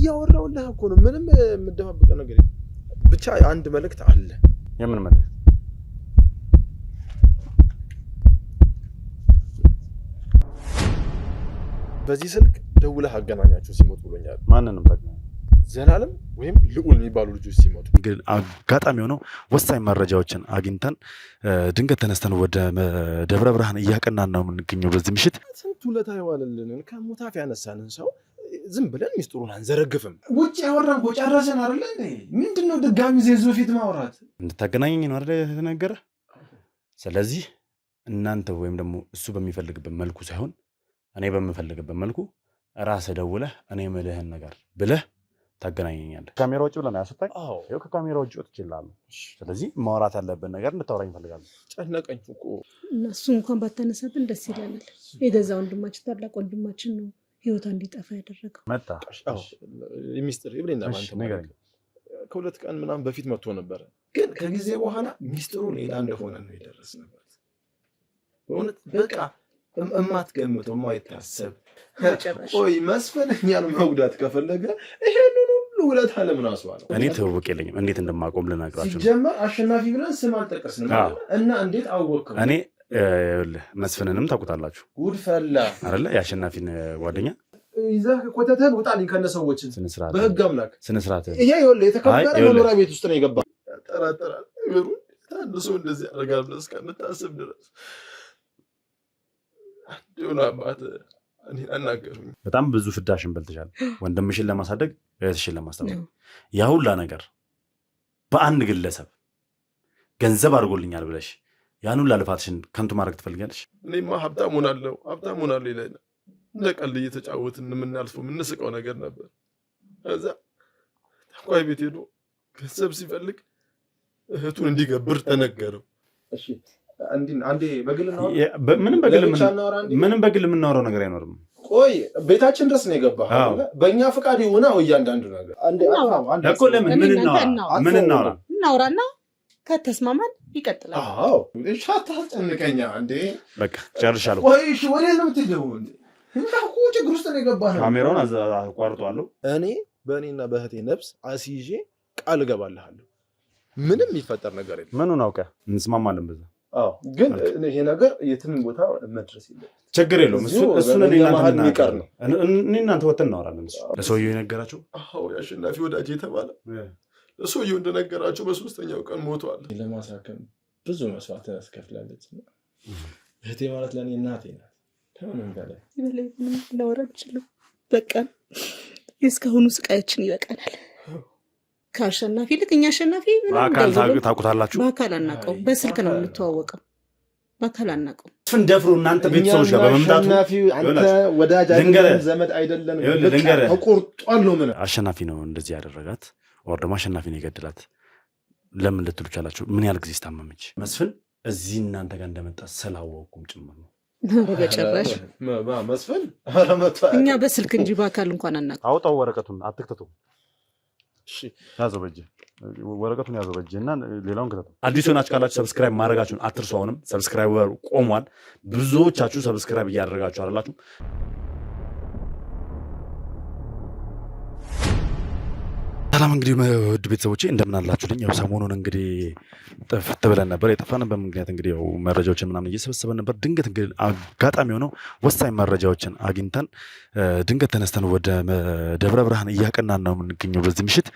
እያወራሁልህ እኮ ነው ምንም የምደባበቀው ነገር ብቻ አንድ መልእክት አለ የምን መልእክት በዚህ ስልክ ደውለህ አገናኛቸው ሲሞት ብሎኛል ማንንም ታገናኝ ዘላለም ወይም ልዑል የሚባሉ ልጆች ሲሞቱ ግን አጋጣሚ ሆኖ ወሳኝ መረጃዎችን አግኝተን ድንገት ተነስተን ወደ ደብረ ብርሃን እያቀናን ነው የምንገኘው በዚህ ምሽት ስንት ውለታ ይዋልልን ከሞታፍ ያነሳንን ሰው ዝም ብለን ሚስጥሩን አንዘረግፍም ውጭ ያወራን እኮ ጨረሰን አይደል እንዴ ምንድነው ድጋሚ ዘይዙ በፊት ማውራት እንድታገናኘኝ ነው አይደል የተነገረ ስለዚህ እናንተ ወይም ደግሞ እሱ በሚፈልግበት መልኩ ሳይሆን እኔ በምፈልግበት መልኩ ራስ ደውለህ እኔ የምልህን ነገር ብለህ ታገናኘኛለህ ካሜራ ውጭ ብለህ ነው ያሰጣኝ ይሄው ከካሜራ ውጭ ወጥቼልሃለሁ ስለዚህ ማውራት ያለበት ነገር እንድታወራኝ ፈልጋለሁ ጨነቀኝ እኮ እነሱ እንኳን ባታነሳብን ደስ ይላል የገዛ ወንድማችን ታላቅ ወንድማችን ነው ህይወቱ እንዲጠፋ ያደረገው መጣ ሚስጥር ይብለና ማንተ ነገር ከሁለት ቀን ምናምን በፊት መጥቶ ነበር ግን ከጊዜ በኋላ ሚስጥሩ ሌላ እንደሆነ ነው የደረስንበት በእውነት በቃ እማትገምተው ማይታሰብ ቆይ መስፈነኛን መጉዳት ከፈለገ ይሄንን ሁሉ ውለታ ለምን አስዋለው እኔ ተወቅ የለኝም እንዴት እንደማቆም ልነግራችሁ ጀመር አሸናፊ ብለን ስም አልጠቀስንም እና እንዴት አወቀው እኔ መስፈነንም ታውቁታላችሁ ጉድፈላ አይደለ ያሸናፊን ጓደኛ ይዘህ ኮተተን ውጣልኝ ከነሰዎችን በህግ አምላክ ስነ ስርዓት ይሄ ይኸውልህ የተከበረ መኖሪያ ቤት ውስጥ ነው የገባው ተራተራ ብሩ ታንሶ እንደዚህ አረጋል ብለህ እስከምታስብ ድረስ ዶና አባት እኔ አናገሩኝ በጣም ብዙ ፍዳሽን በልተሻል ወንድምሽን ለማሳደግ እህትሽን ለማስተማር ያ ሁላ ነገር በአንድ ግለሰብ ገንዘብ አድርጎልኛል ብለሽ ያን ሁላ ልፋትሽን ከንቱ ማድረግ ትፈልጋለሽ እኔማ ሀብታም ሆናለሁ ይለኝ እንደ ቀልድ እየተጫወትን የምናልፈው የምንስቀው ነገር ነበር እዛ ታቋይ ቤት ሄዶ ገንዘብ ሲፈልግ እህቱን እንዲገብር ተነገረው እሺ አንዴ በግል ነው ምንም በግል የምናወራው ነገር አይኖርም ቆይ ቤታችን ድረስ ነው የገባው በእኛ ፍቃድ ይሆና እያንዳንዱ ነገር አንዴ እኮ ለምን ምን እናወራና ከተስማማን ይቀጥላል አዎ ሻታ ጨንቀኛ አንዴ በቃ ጨርሻለሁ ቆይ እሺ ወዴት ነው የምትሄደው እንዴ ችግር ውስጥ ነው የገባው ካሜራውን አቋርጧለሁ እኔ በእኔና በእህቴ ነፍስ አስይዤ ቃል እገባልሃለሁ ምንም የሚፈጠር ነገር የለም ምኑን አውቀህ እንስማማለን በዛ ግን ይሄ ነገር የትም ቦታ መድረስ የለም ችግር የለውም እሱ እናንተ ወተን እናወራለን ለሰውየው የነገራችሁ ያሸናፊ ወዳጅ የተባለ ለሰውየው እንደነገራችሁ በሶስተኛው ቀን ሞቷል ለማሳከም ብዙ መስዋዕት ያስከፍላለች እህቴ ማለት ለኔ እናቴ ናት ከምንም በላይ ምንም ላወራ አልችልም በቃ እስካሁኑ ስቃያችን ይበቃናል ከአሸናፊ ልክ እኛ አሸናፊ በአካል ታውቁታላችሁ በአካል አናውቀው በስልክ ነው የምንተዋወቀው በአካል አናውቀው እንደፍሩ እናንተ ቤተሰቦች ጋር በመምጣቱ አሸናፊ አንተ ወዳጅ አይደለም ዘመድ አይደለም ተቆርጧል ነው ምን አሸናፊ ነው እንደዚህ ያደረጋት ወር ደግሞ አሸናፊ ነው የገደላት ለምን ልትሉ ቻላችሁ ምን ያህል ጊዜ ስታመመች መስፍን እዚህ እናንተ ጋር እንደመጣ ስላወቁም ጭምር ነው በጨራሽ መስፍን እኛ በስልክ እንጂ በአካል እንኳን አናውቀው አውጣው ወረቀቱን አትክተቱ እሺ ያዘው በእጅ ወረቀቱን ያዘው በእጅ እና ሌላውን ከተቱ አዲስ ሆናችሁ ካላችሁ ሰብስክራይብ ማድረጋችሁን አትርሱ አሁንም ሰብስክራይበር ቆሟል ብዙዎቻችሁ ሰብስክራይብ እያደረጋችሁ አይደላችሁ ሰላም እንግዲህ ውድ ቤተሰቦቼ እንደምን አላችሁልኝ ያው ሰሞኑን እንግዲህ ጥፍት ብለን ነበር የጠፋንበት ምክንያት እንግዲህ ያው መረጃዎችን ምናምን እየሰበሰበን ነበር ድንገት እንግዲህ አጋጣሚ ሆኖ ወሳኝ መረጃዎችን አግኝተን ድንገት ተነስተን ወደ ደብረ ብርሃን እያቀናን ነው የምንገኘው በዚህ ምሽት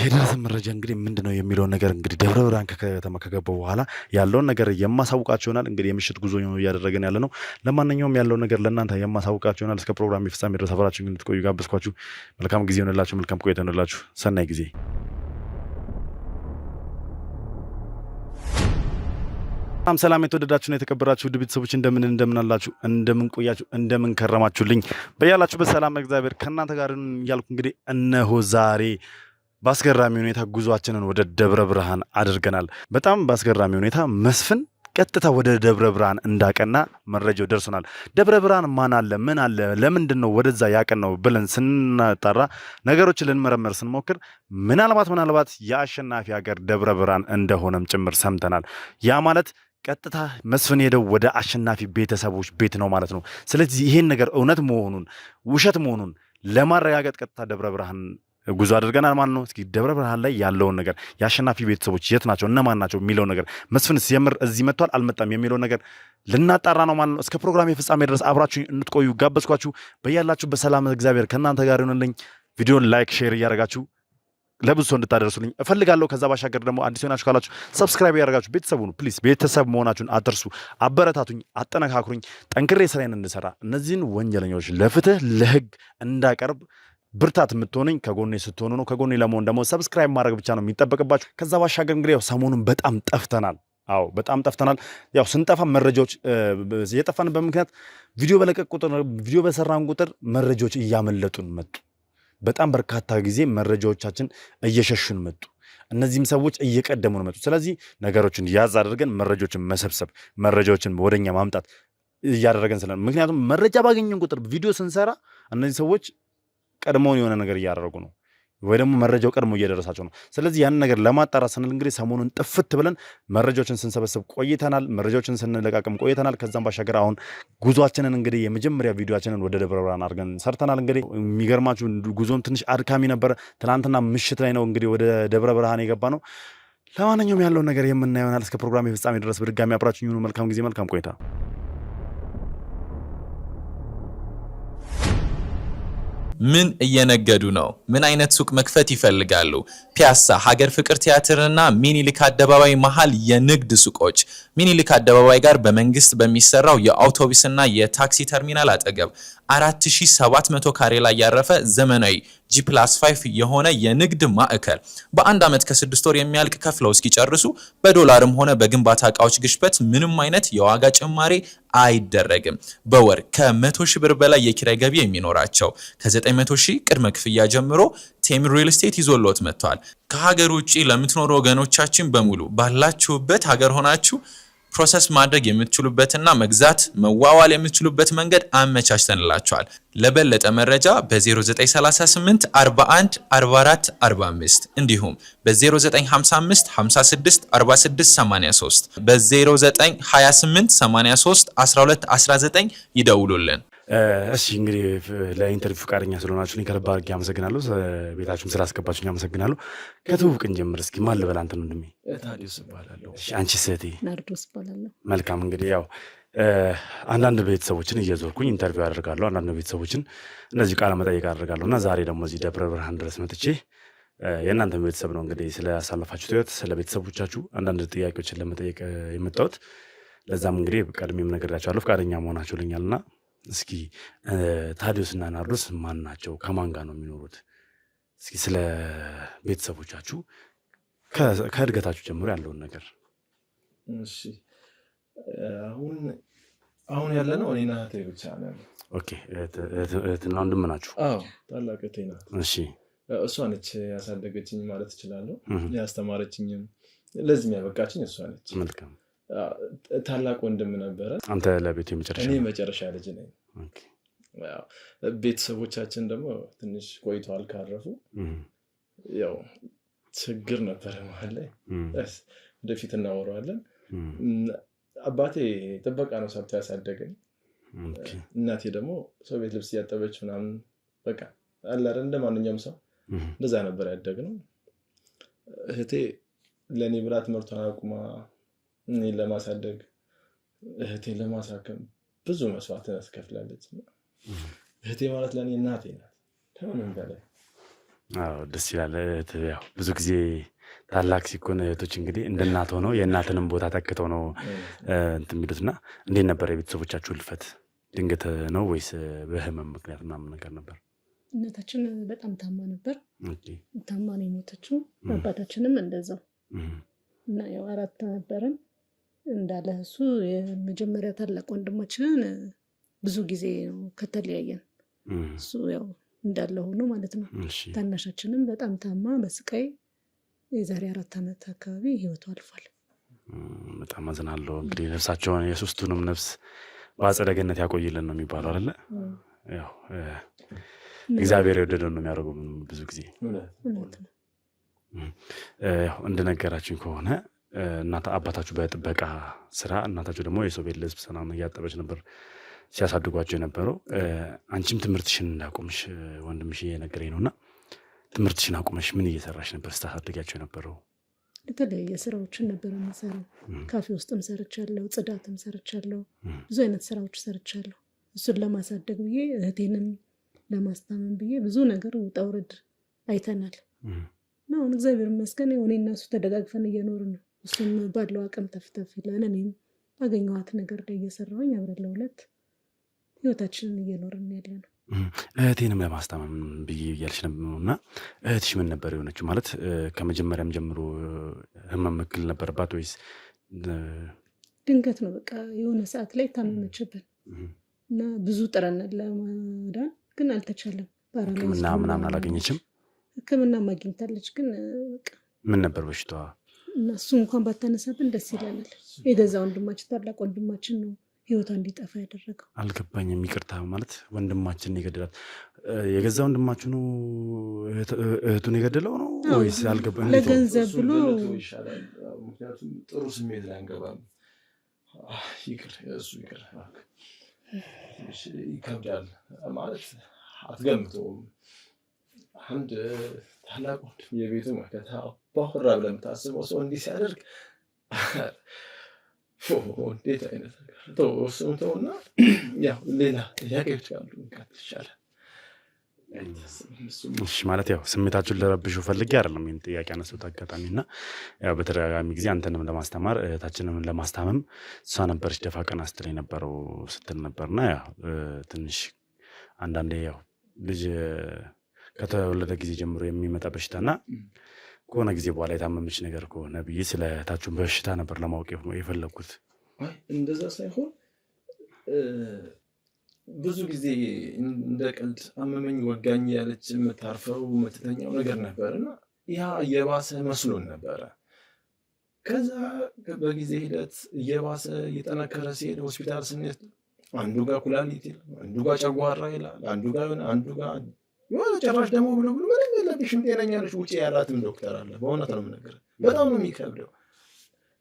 የደረሰን መረጃ እንግዲህ ምንድነው የሚለውን ነገር እንግዲህ ደብረ ብርሃን ከተማ ከገባው በኋላ ያለውን ነገር የማሳውቃችሁ ይሆናል እንግዲህ የምሽት ጉዞ እያደረገን ያለ ነው ለማንኛውም ያለውን ነገር ለእናንተ የማሳውቃችሁ ይሆናል እስከ ፕሮግራም ፍጻሜ ድረስ አብራችሁ እንድትቆዩ ጋብዝኳችሁ መልካም ጊዜ ይሆንላችሁ መልካም ቆይታ ይሆንላችሁ ሰናይ ጊዜ ሰላም የተወደዳችሁ ነው የተከበራችሁ ውድ ቤተሰቦች እንደምን አላችሁ እንደምን ቆያችሁ እንደምን ከረማችሁልኝ በያላችሁ በሰላም እግዚአብሔር ከእናንተ ጋር ያልኩ እንግዲህ እነሆ ዛሬ ባስገራሚ ሁኔታ ጉዟችንን ወደ ደብረ ብርሃን አድርገናል በጣም ባስገራሚ ሁኔታ መስፍን ቀጥታ ወደ ደብረ ብርሃን እንዳቀና መረጃው ደርሶናል ደብረ ብርሃን ማን አለ ምን አለ ለምንድነው ወደዛ ያቀናው ብለን ስናጣራ ነገሮችን ልንመረመር ስንሞክር ምናልባት የአሸናፊ ሀገር ደብረ ብርሃን እንደሆነም ጭምር ሰምተናል ያ ማለት ቀጥታ መስፍን ሄደው ወደ አሸናፊ ቤተሰቦች ቤት ነው ማለት ነው ስለዚህ ይሄን ነገር እውነት መሆኑን ውሸት መሆኑን ለማረጋገጥ ቀጥታ ደብረ ብርሃን ጉዞ አድርገናል ማለት ነው። እስኪ ደብረ ብርሃን ላይ ያለውን ነገር የአሸናፊ ቤተሰቦች የት ናቸው እነማን ናቸው የሚለውን ነገር መስፍንስ የምር እዚህ መጥቷል አልመጣም የሚለውን ነገር ልናጣራ ነው ማለት ነው። እስከ ፕሮግራም የፍጻሜ ድረስ አብራችሁ እንድትቆዩ ጋበዝኳችሁ። በያላችሁ በሰላም እግዚአብሔር ከእናንተ ጋር ይሁንልኝ። ቪዲዮን ላይክ ሼር እያደረጋችሁ ለብዙ ሰው እንድታደርሱልኝ እፈልጋለሁ። ከዛ ባሻገር ደግሞ አዲስ ሆናችሁ ካላችሁ ሰብስክራይብ ያደርጋችሁ ቤተሰቡን ፕሊዝ ቤተሰብ መሆናችሁን አትርሱ። አበረታቱኝ፣ አጠነካክሩኝ፣ ጠንክሬ ስራዬን እንድሰራ እነዚህን ወንጀለኞች ለፍትህ ለህግ እንዳቀርብ ብርታት የምትሆነኝ ከጎኔ ስትሆኑ ነው። ከጎኔ ለመሆን ደግሞ ሰብስክራይብ ማድረግ ብቻ ነው የሚጠበቅባችሁ። ከዛ ባሻገር እንግዲህ ያው ሰሞኑን በጣም ጠፍተናል። አዎ በጣም ጠፍተናል። ያው ስንጠፋ መረጃዎች የጠፋንበት ምክንያት ቪዲዮ በለቀቅ ቁጥር ቪዲዮ በሰራን ቁጥር መረጃዎች እያመለጡን መጡ። በጣም በርካታ ጊዜ መረጃዎቻችን እየሸሹን መጡ። እነዚህም ሰዎች እየቀደሙን መጡ። ስለዚህ ነገሮችን ያዝ አድርገን መረጃዎችን መሰብሰብ መረጃዎችን ወደኛ ማምጣት እያደረገን ስለ ምክንያቱም መረጃ ባገኘን ቁጥር ቪዲዮ ስንሰራ እነዚህ ሰዎች ቀድሞውን የሆነ ነገር እያደረጉ ነው ወይ ደግሞ መረጃው ቀድሞ እየደረሳቸው ነው። ስለዚህ ያንን ነገር ለማጣራት ስንል እንግዲህ ሰሞኑን ጥፍት ብለን መረጃዎችን ስንሰበስብ ቆይተናል። መረጃዎችን ስንለቃቅም ቆይተናል። ከዛም ባሻገር አሁን ጉዟችንን እንግዲህ የመጀመሪያ ቪዲዮአችንን ወደ ደብረ ብርሃን አድርገን ሰርተናል። እንግዲህ የሚገርማችሁ ጉዞም ትንሽ አድካሚ ነበረ። ትናንትና ምሽት ላይ ነው እንግዲህ ወደ ደብረ ብርሃን የገባ ነው። ለማንኛውም ያለውን ነገር የምናየው ይሆናል። እስከ ፕሮግራም የፍጻሜ ድረስ በድጋሚ አብራችሁ ይሁኑ። መልካም ጊዜ፣ መልካም ቆይታ። ምን እየነገዱ ነው? ምን አይነት ሱቅ መክፈት ይፈልጋሉ? ፒያሳ፣ ሀገር ፍቅር ቲያትርና ሚኒሊክ አደባባይ መሃል የንግድ ሱቆች። ሚኒሊክ አደባባይ ጋር በመንግስት በሚሰራው የአውቶቡስና የታክሲ ተርሚናል አጠገብ 4700 ካሬ ላይ ያረፈ ዘመናዊ G+5 የሆነ የንግድ ማዕከል በአንድ ዓመት ከ6 ወር የሚያልቅ ከፍለው እስኪጨርሱ በዶላርም ሆነ በግንባታ ዕቃዎች ግሽበት ምንም አይነት የዋጋ ጭማሪ አይደረግም። በወር ከ100 ሺህ ብር በላይ የኪራይ ገቢ የሚኖራቸው ከ900 ሺህ ቅድመ ክፍያ ጀምሮ ቴምር ሪል ስቴት ይዞልዎት መጥቷል። ከሀገር ውጪ ለምትኖሩ ወገኖቻችን በሙሉ ባላችሁበት ሀገር ሆናችሁ ፕሮሰስ ማድረግ የምትችሉበትና መግዛት መዋዋል የምትችሉበት መንገድ አመቻችተንላችኋል። ለበለጠ መረጃ በ0938 41 44 45 እንዲሁም በ0955 56 46 83 በ0928 83 12 19 ይደውሉልን። እሺ እንግዲህ ለኢንተርቪው ፈቃደኛ ስለሆናችሁ ከልብ አድርጌ አመሰግናለሁ። ቤታችሁም ስላስገባችሁኝ አመሰግናለሁ። ከትውውቅን ጀምር እስኪ ማን ልበል? አንተ ወንድሜ? ታዲዮስ እባላለሁ። እሺ አንቺ እህቴ? ናርዶስ እባላለሁ። መልካም እንግዲህ ያው አንዳንድ ቤተሰቦችን እየዞርኩኝ ኢንተርቪው አደርጋለሁ። አንዳንድ ቤተሰቦችን እነዚህ ቃለ መጠይቅ አደርጋለሁ እና ዛሬ ደግሞ እዚህ ደብረ ብርሃን ድረስ መጥቼ የእናንተ ቤተሰብ ነው እንግዲህ ስለ ያሳለፋችሁት ህይወት ስለ ቤተሰቦቻችሁ አንዳንድ ጥያቄዎችን ለመጠየቅ የመጣሁት። ለዛም እንግዲህ ቀድሜም ነግሬያችኋለሁ ፈቃደኛ መሆናችሁ ልኛልና እስኪ ታዲዮስና ናርዶስ ማን ናቸው? ከማን ጋር ነው የሚኖሩት? እስኪ ስለ ቤተሰቦቻችሁ ከእድገታችሁ ጀምሮ ያለውን ነገር። እሺ አሁን ያለ ነው እኔና እህቴ ብቻ ነን። ኦኬ እህትና ወንድም ናችሁ? አዎ ታላቅ እህቴ ናት። እሺ እሷ ነች ያሳደገችኝ ማለት እችላለሁ። ያስተማረችኝም ለዚህም ያበቃችኝ እሷ ነች። መልካም። ታላቅ ወንድም ነበረ። አንተ ለቤቱ የመጨረሻ? እኔ መጨረሻ ልጅ ነኝ። ቤተሰቦቻችን ደግሞ ትንሽ ቆይተዋል ካረፉ። ያው ችግር ነበረ መሀል ላይ፣ ወደፊት እናወራዋለን። አባቴ ጥበቃ ነው ሰርቶ ያሳደገኝ። እናቴ ደግሞ ሰው ቤት ልብስ እያጠበች ምናምን በቃ አለ አይደል እንደ ማንኛውም ሰው እንደዛ ነበር ያደግነው። እህቴ ለእኔ ብላ ትምህርቷን አቁማ እኔን ለማሳደግ እህቴን ለማሳከም ብዙ መስዋዕትነት ከፍላለች። እህቴ ማለት ለእኔ እናቴ ናት ከምንም በላይ። ደስ ይላል። ያው ብዙ ጊዜ ታላቅ ሲኮን እህቶች እንግዲህ እንደ እናት ሆነው የእናትንም ቦታ ተክተው ነው እንትን የሚሉትና እንዴት ነበር የቤተሰቦቻችሁ ህልፈት? ድንገት ነው ወይስ በህመም ምክንያት ምናምን ነገር ነበር? እናታችን በጣም ታማ ነበር። ታማ ነው የሞተችው። አባታችንም እንደዛው እና ያው 4 ነበረን እንዳለ። እሱ የመጀመሪያ ታላቅ ወንድማችንን ብዙ ጊዜ ነው ከተለያየን። እሱ ያው እንዳለ ሆኖ ማለት ነው። ታናሻችንም በጣም ታማ በስቃይ የዛሬ 4 ዓመት አካባቢ ህይወቱ አልፏል። በጣም አዝናለሁ። እንግዲህ ነፍሳቸውን የሶስቱንም ነፍስ በአጸደ ገነት ያቆይልን ነው የሚባለው አይደለ? ያው እግዚአብሔር የወደደውን ነው የሚያደርገው ብዙ ጊዜ። ያው እንደነገራችሁኝ ከሆነ አባታችሁ በጥበቃ ስራ፣ እናታችሁ ደግሞ የሰው ቤት ልብስ ምናምን እያጠበች ነበር ሲያሳድጓቸው የነበረው። አንቺም ትምህርትሽን እንዳቆምሽ ወንድምሽ እየነገረኝ ነውና ትምህርትሽን አቁመሽ ምን እየሰራሽ ነበር ስታሳድጋቸው የነበረው? የተለያየ ስራዎችን ነበር የምሰራው። ካፌ ውስጥም ሰርቻለሁ፣ ጽዳትም ሰርቻለሁ፣ ብዙ አይነት ስራዎች ሰርቻለሁ። እሱን ለማሳደግ ብዬ እህቴንም ለማስታመን ብዬ ብዙ ነገር ውጣ ውረድ አይተናል። እና አሁን እግዚአብሔር ይመስገን እኔ እና እሱ ተደጋግፈን እየኖርን ነው። እሱም ባለው አቅም ተፍተፍ ይላል፣ እኔም ባገኘኋት ነገር ላይ እየሰራሁኝ አብረን ለሁለት ህይወታችንን እየኖርን ያለ ነው። እህቴንም ለማስታመም ብዬ እያልሽ ነበር እና እህትሽ ምን ነበር የሆነችው? ማለት ከመጀመሪያም ጀምሮ ህመም እክል ነበረባት ወይስ ድንገት ነው? በቃ የሆነ ሰዓት ላይ ታመመችብን እና ብዙ ጥረናል ለማዳን ግን አልተቻለም። ሕክምና ምናምን አላገኘችም? ሕክምና ማግኘታለች ግን በቃ ምን ነበር በሽታዋ? እና እሱ እንኳን ባታነሳብን ደስ ይለናል። የገዛ ወንድማችን ታላቅ ወንድማችን ነው ህይወቷ እንዲጠፋ ያደረገው። አልገባኝም። ይቅርታ ማለት ወንድማችን የገደላት የገዛ ወንድማችሁ ነው እህቱን የገደለው ነው ወይስ? አልገባኝ። ለገንዘብ ብሎ ይሻላል። ምክንያቱም ጥሩ ስሜት ላይ አንገባም። ይቅር እሱ ይቅር ይከብዳል ማለት አትገምተውም። አንድ ታላቅ ወንድም የቤቱ መከታ ባወራ ብለህ የምታስበው ሰው እንዲህ ሲያደርግ እንዴት አይነት ነገር እሱም ተውና፣ ያው ሌላ ጥያቄዎች ካሉ እንቀጥል ይሻላል። ማለት ያው ስሜታችሁን ልረብሹ ፈልጌ አይደለም ይህን ጥያቄ ያነሱት አጋጣሚ እና ያው በተደጋጋሚ ጊዜ አንተንም ለማስተማር እህታችንም ለማስታመም እሷ ነበረች ደፋ ቀና ስትል የነበረው ስትል ነበርና ያው ትንሽ አንዳንዴ ያው ልጅ ከተወለደ ጊዜ ጀምሮ የሚመጣ በሽታና ከሆነ ጊዜ በኋላ የታመመች ነገር ከሆነ ብዬ ስለ እህታችሁን በሽታ ነበር ለማወቅ የፈለግኩት። እንደዛ ሳይሆን ብዙ ጊዜ እንደ ቀልድ አመመኝ ወጋኝ ያለች የምታርፈው የምትተኛው ነገር ነበርና ያ እየባሰ መስሎን ነበረ። ከዛ በጊዜ ሂደት እየባሰ እየጠነከረ ሲሄድ ሆስፒታል ስንሄድ አንዱ ጋር ኩላሊት ይላል፣ አንዱ ጋር ጨጓራ ይላል፣ አንዱ ጋር የሆነ ጭራሽ ደግሞ ብሎ ምንም የለብሽም ጤነኛ ነሽ ውጪ ያላትም ዶክተር አለ። በእውነት ነው የምነግርህ፣ በጣም ነው የሚከብደው።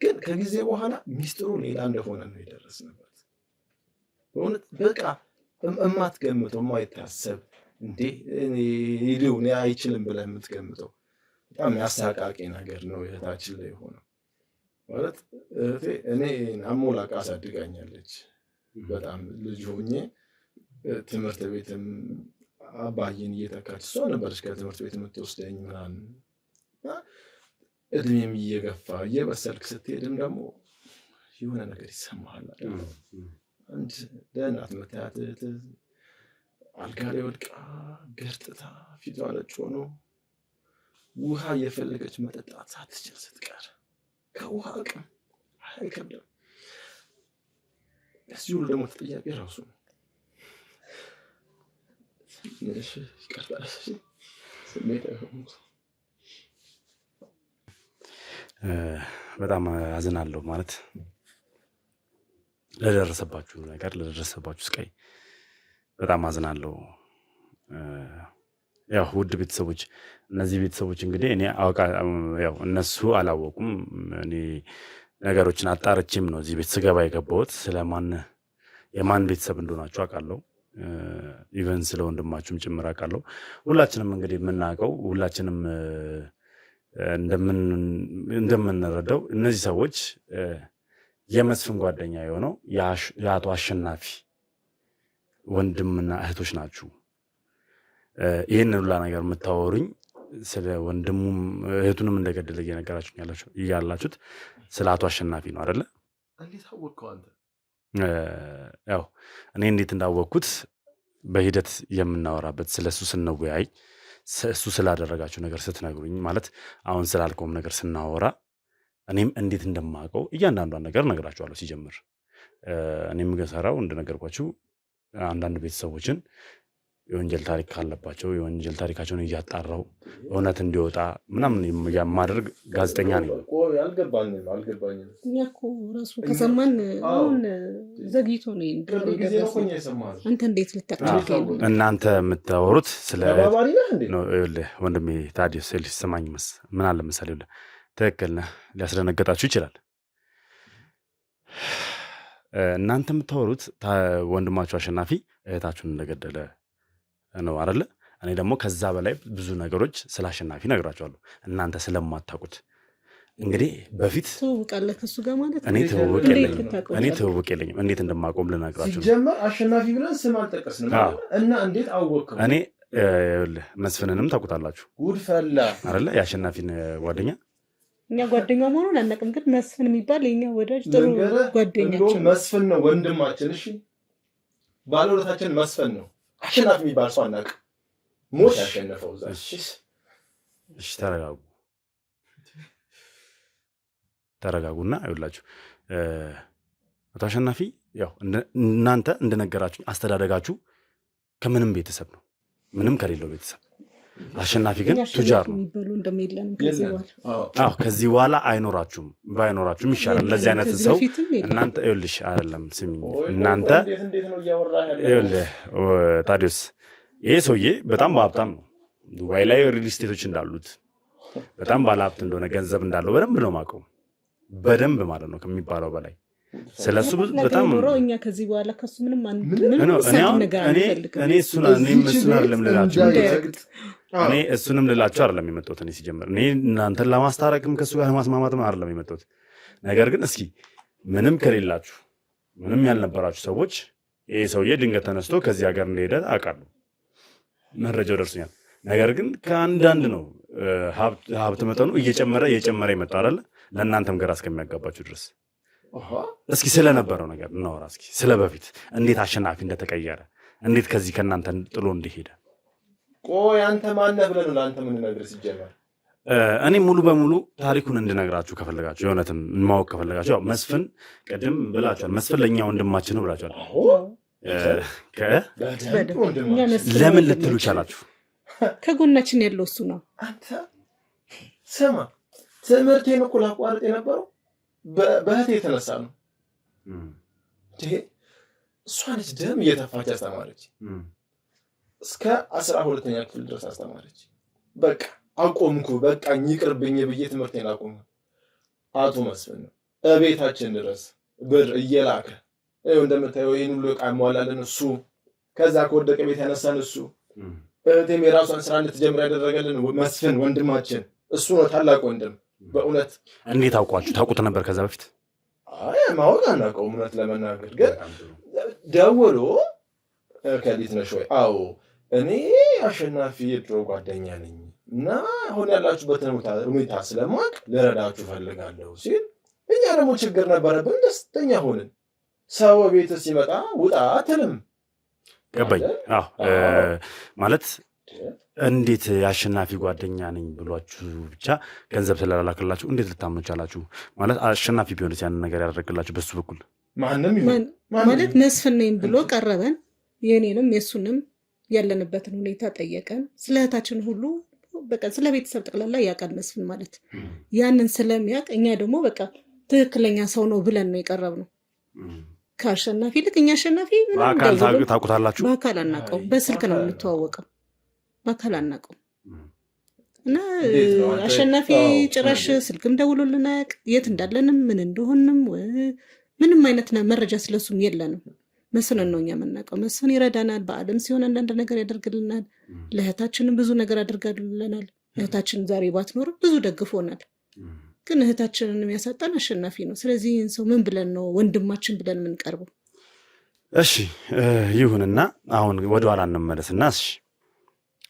ግን ከጊዜ በኋላ ሚስጥሩ ሌላ እንደሆነ ነው የደረስንበት። በእውነት በቃ እማትገምተው የማይታሰብ እንዴ ሊሆን አይችልም ብለህ የምትገምተው በጣም ያሳቃቂ ነገር ነው እህታችን ላይ የሆነው። ማለት እህቴ እኔ አሞላቃ አሳድጋኛለች። በጣም ልጅ ሆኜ ትምህርት ቤትም አባዬን እየተካች እሷ ነበረች ከትምህርት ቤት የምትወስደኝ ምናምን። እድሜም እየገፋ እየበሰልክ ስትሄድም ደግሞ የሆነ ነገር ይሰማሃል። አንድ ደህናት መታያት አልጋ ላይ ወድቃ ገርጥታ ፊቷ ነጭ ሆኖ ውሃ እየፈለገች መጠጣት ሳትችል ስትቀር ከውሃ አቅም አይከብድም። እዚህ ሁሉ ደግሞ ተጠያቂ ራሱ ነው። በጣም አዝናለሁ ማለት ለደረሰባችሁ ነገር ለደረሰባችሁ ስቃይ በጣም አዝናለሁ። ያው ውድ ቤተሰቦች እነዚህ ቤተሰቦች እንግዲህ እኔ ያው እነሱ አላወቁም። እኔ ነገሮችን አጣርቼም ነው እዚህ ቤት ስገባ የገባሁት። ስለማን የማን ቤተሰብ እንደሆናችሁ አውቃለሁ። ኢቨን ስለ ወንድማችሁም ጭምር አውቃለሁ። ሁላችንም እንግዲህ የምናውቀው ሁላችንም እንደምንረዳው እነዚህ ሰዎች የመስፍን ጓደኛ የሆነው የአቶ አሸናፊ ወንድምና እህቶች ናችሁ። ይህን ሁላ ነገር የምታወሩኝ ስለ ወንድሙም እህቱንም እንደገደለ እየነገራችሁ ያላችሁት ስለ አቶ አሸናፊ ነው አይደለ? እንዴት አወቅከው አንተ? ያው እኔ እንዴት እንዳወቅኩት በሂደት የምናወራበት ስለሱ ስንወያይ እሱ ስላደረጋችሁ ነገር ስትነግሩኝ ማለት አሁን ስላልከውም ነገር ስናወራ እኔም እንዴት እንደማውቀው እያንዳንዷን ነገር ነግራችኋለሁ። ሲጀምር እኔም ገሰራው እንደነገርኳችሁ አንዳንድ ቤተሰቦችን የወንጀል ታሪክ ካለባቸው የወንጀል ታሪካቸውን እያጣራው እውነት እንዲወጣ ምናምን የማደርግ ጋዜጠኛ ነኝ። አልገባኝም። እኛ እኮ ራሱ ከሰማን አሁን ዘግይቶ ነው አንተ እንዴት ልታቀርብ? እናንተ የምታወሩት ስለ ወንድሜ ታዲዮስ ስማኝ ምን አለ መሰለኝ፣ ትክክል ነህ፣ ሊያስደነገጣችሁ ይችላል። እናንተ የምታወሩት ወንድማችሁ አሸናፊ እህታችሁን እንደገደለ ነው አይደለ? እኔ ደግሞ ከዛ በላይ ብዙ ነገሮች ስለ አሸናፊ ነግራችኋለሁ እናንተ ስለማታውቁት። እንግዲህ በፊት ትውውቃለህ ከሱ ጋር ማለት እኔ ትውውቅ የለኝም። እንዴት እንደማቆም ልነግራችሁ ነው። ሲጀመር አሸናፊ ብለን ስም አልጠቀስንም እና እንዴት አወቅኸው? እኔ መስፍንንም ታውቁታላችሁ ጉድፈላ አይደለ? የአሸናፊን ጓደኛ እኛ ጓደኛ መሆኑን አናውቅም፣ ግን መስፍን የሚባል የኛ ወዳጅ ጥሩ ጓደኛችን መስፍን ነው ወንድማችን። እሺ ባለውለታችን መስፍን ነው። አሸናፊ የሚባል ሰው አናውቅም። ሞት ያሸነፈው እዛ። እሺ ተረጋጉና ይኸውላችሁ አቶ አሸናፊ ያው እናንተ እንደነገራችሁ አስተዳደጋችሁ ከምንም ቤተሰብ ነው፣ ምንም ከሌለው ቤተሰብ። አሸናፊ ግን ቱጃር ነው። ከዚህ በኋላ አይኖራችሁም። ባይኖራችሁም ይሻላል። ለዚህ አይነት ሰው እናንተ ይኸውልሽ አይደለም ስሚኝ፣ እናንተ ይኸውልህ ታዲዮስ ይሄ ሰውዬ በጣም በሀብታም ነው። ዱባይ ላይ ሪል ስቴቶች እንዳሉት በጣም ባለሀብት እንደሆነ ገንዘብ እንዳለው በደንብ ነው የማውቀው። በደንብ ማለት ነው ከሚባለው በላይ ስለሱ በጣም እኛ ከዚህ በኋላ ከሱ ምንም እኔ እሱንም ልላቸው አይደለም የመጣሁት። እኔ ሲጀምር እኔ እናንተን ለማስታረቅም ከሱ ጋር ለማስማማትም አይደለም የመጣሁት። ነገር ግን እስኪ ምንም ከሌላችሁ ምንም ያልነበራችሁ ሰዎች ይሄ ሰውዬ ድንገት ተነስቶ ከዚህ ሀገር እንደሄደ አውቃለሁ፣ መረጃው ደርሶኛል። ነገር ግን ከአንዳንድ ነው ሀብት መጠኑ እየጨመረ ይመጣ አይደለ? ለእናንተም ግራ እስከሚያጋባችሁ ድረስ እስኪ ስለነበረው ነገር እናወራ። እስኪ ስለ በፊት እንዴት አሸናፊ እንደተቀየረ፣ እንዴት ከዚህ ከእናንተ ጥሎ እንደሄደ። ቆይ አንተ ማነህ ብለህ ነው ለአንተ የምንነግርህ? ሲጀመር እኔ ሙሉ በሙሉ ታሪኩን እንድነግራችሁ ከፈለጋችሁ፣ የእውነትም ማወቅ ከፈለጋችሁ ያው መስፍን ቅድም ብላችኋል። መስፍን ለእኛ ወንድማችን ነው ብላችኋል። ለምን ልትሉ ቻላችሁ? ከጎናችን ያለው እሱ ነው። አንተ ስማ፣ ትምህርቴን እኮ ላቋርጥ የነበረው በእህቴ የተነሳ ነው። እሷ ነች ደም እየተፋች አስተማረች። እስከ 12ኛ ክፍል ድረስ አስተማረች። በቃ አቆምኩ፣ በቃ ይቅርብኝ ብዬ ትምህርቴን አቆምኩ። አቶ መስፍን ነው እቤታችን ድረስ ብር እየላከ ይኸው እንደምታየው ይህን ሁሉ ዕቃ ሟላልን እሱ። ከዛ ከወደቀ ቤት ያነሳን እሱ። እህቴም የራሷን ስራ እንድትጀምር ያደረገልን መስፍን ወንድማችን እሱ ነው፣ ታላቅ ወንድም። በእውነት እንዴት አውቋችሁ? ታውቁት ነበር ከዛ በፊት? አይ ማወቅ አናውቀውም፣ እውነት ለመናገር ግን ደውሎ ከሊት ነሽ ወይ? አዎ እኔ አሸናፊ የድሮ ጓደኛ ነኝ እና አሁን ያላችሁበትን ሁኔታ ስለማውቅ ልረዳችሁ ፈልጋለሁ ሲል፣ እኛ ደግሞ ችግር ነበረብን፣ ደስተኛ ሆንን። ሰው ቤት ሲመጣ ውጣ አትልም። ገባኝ። ማለት እንዴት የአሸናፊ ጓደኛ ነኝ ብሏችሁ ብቻ ገንዘብ ስላላክላችሁ እንዴት ልታምኑ ቻላችሁ? ማለት አሸናፊ ቢሆንስ ያንን ነገር ያደረግላችሁ በሱ በኩል ማለት መስፍን ነኝ ብሎ ቀረበን። የእኔንም የእሱንም ያለንበትን ሁኔታ ጠየቀን። ስለ እህታችን ሁሉ በቃ ስለ ቤተሰብ ጠቅላላ ያውቃል መስፍን ማለት። ያንን ስለሚያውቅ እኛ ደግሞ በቃ ትክክለኛ ሰው ነው ብለን ነው የቀረብነው። ከአሸናፊ ልክ እኛ አሸናፊ ታውቁታላችሁ? በአካል አናውቀው፣ በስልክ ነው የምንተዋወቀው፣ በአካል አናውቀው። እና አሸናፊ ጭራሽ ስልክም ደውሎልን አያውቅ፣ የት እንዳለንም ምን እንደሆንም ምንም አይነት መረጃ ስለሱም የለንም። መስፍንን ነው እኛ የምናውቀው። መስፍን ይረዳናል፣ በዓለም ሲሆን አንዳንድ ነገር ያደርግልናል፣ ለእህታችንም ብዙ ነገር አድርጋልናል። እህታችን ዛሬ ባትኖር ብዙ ደግፎናል። ግን እህታችንን የሚያሳጣን አሸናፊ ነው። ስለዚህ ይህን ሰው ምን ብለን ነው ወንድማችን ብለን የምንቀርበው? እሺ ይሁንና አሁን ወደኋላ እንመለስና እሺ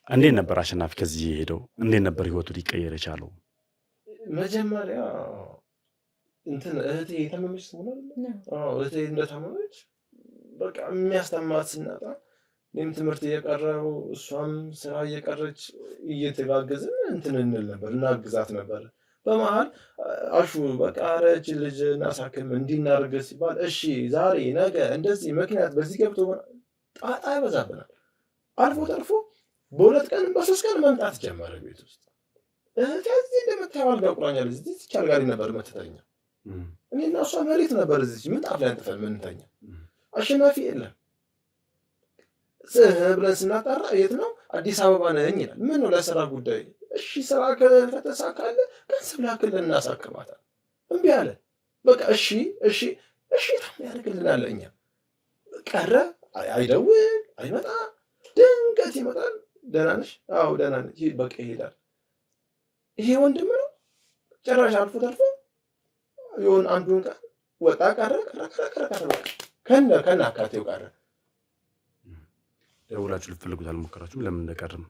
እንዴት ነበር አሸናፊ ከዚህ ሄደው? እንዴት ነበር ህይወቱ ሊቀየር የቻለው? መጀመሪያ እህቴ የታመመች እህቴ እንደታመመች በቃ የሚያስተማት ስናጣ እኔም ትምህርት እየቀረው እሷም ስራ እየቀረች እየተጋገዝን እንል ነበር፣ እናግዛት ነበር። በመሀል አሹ በቃ ረጅ ልጅ እናሳክም እንዲናርገ ሲባል እሺ ዛሬ ነገ እንደዚህ ምክንያት በዚህ ገብቶ ጣጣ ይበዛብናል። አልፎ ተርፎ በ2 ቀን በ3 ቀን መምጣት ጀመረ ቤት ውስጥ። ከዚህ እንደምታየው አልጋ ቁራኛ ልጅ እዚህ ቻልጋሪ ነበር መተተኛ። እኔና እሷ መሬት ነበር እዚህ ምንጣፍ ላይ አንጥፈን ምንተኛ። አሸናፊ የለም ብለን ስናጣራ የት ነው? አዲስ አበባ ነኝ ይላል። ምን ነው? ለስራ ጉዳይ። እሺ ስራ ከተሳካለ ገንዘብ ላክልን እናሳክማታል። እምቢ አለ። በቃ እሺ እሺ ያደርግልናል። እኛ ቀረ አይደውል አይመጣ፣ ድንገት ይመጣል። ደህና ነሽ? አዎ ደህና ነኝ። በቃ ይሄዳል። ይሄ ወንድም ነው። ጭራሽ አልፎ ተርፎ የሆነ አንዱን ቀን ወጣ ቀረ ከነ አካቴው ቀረ። ደውላችሁ ልትፈልጉት አልሞከራችሁም? ለምን እንደቀረም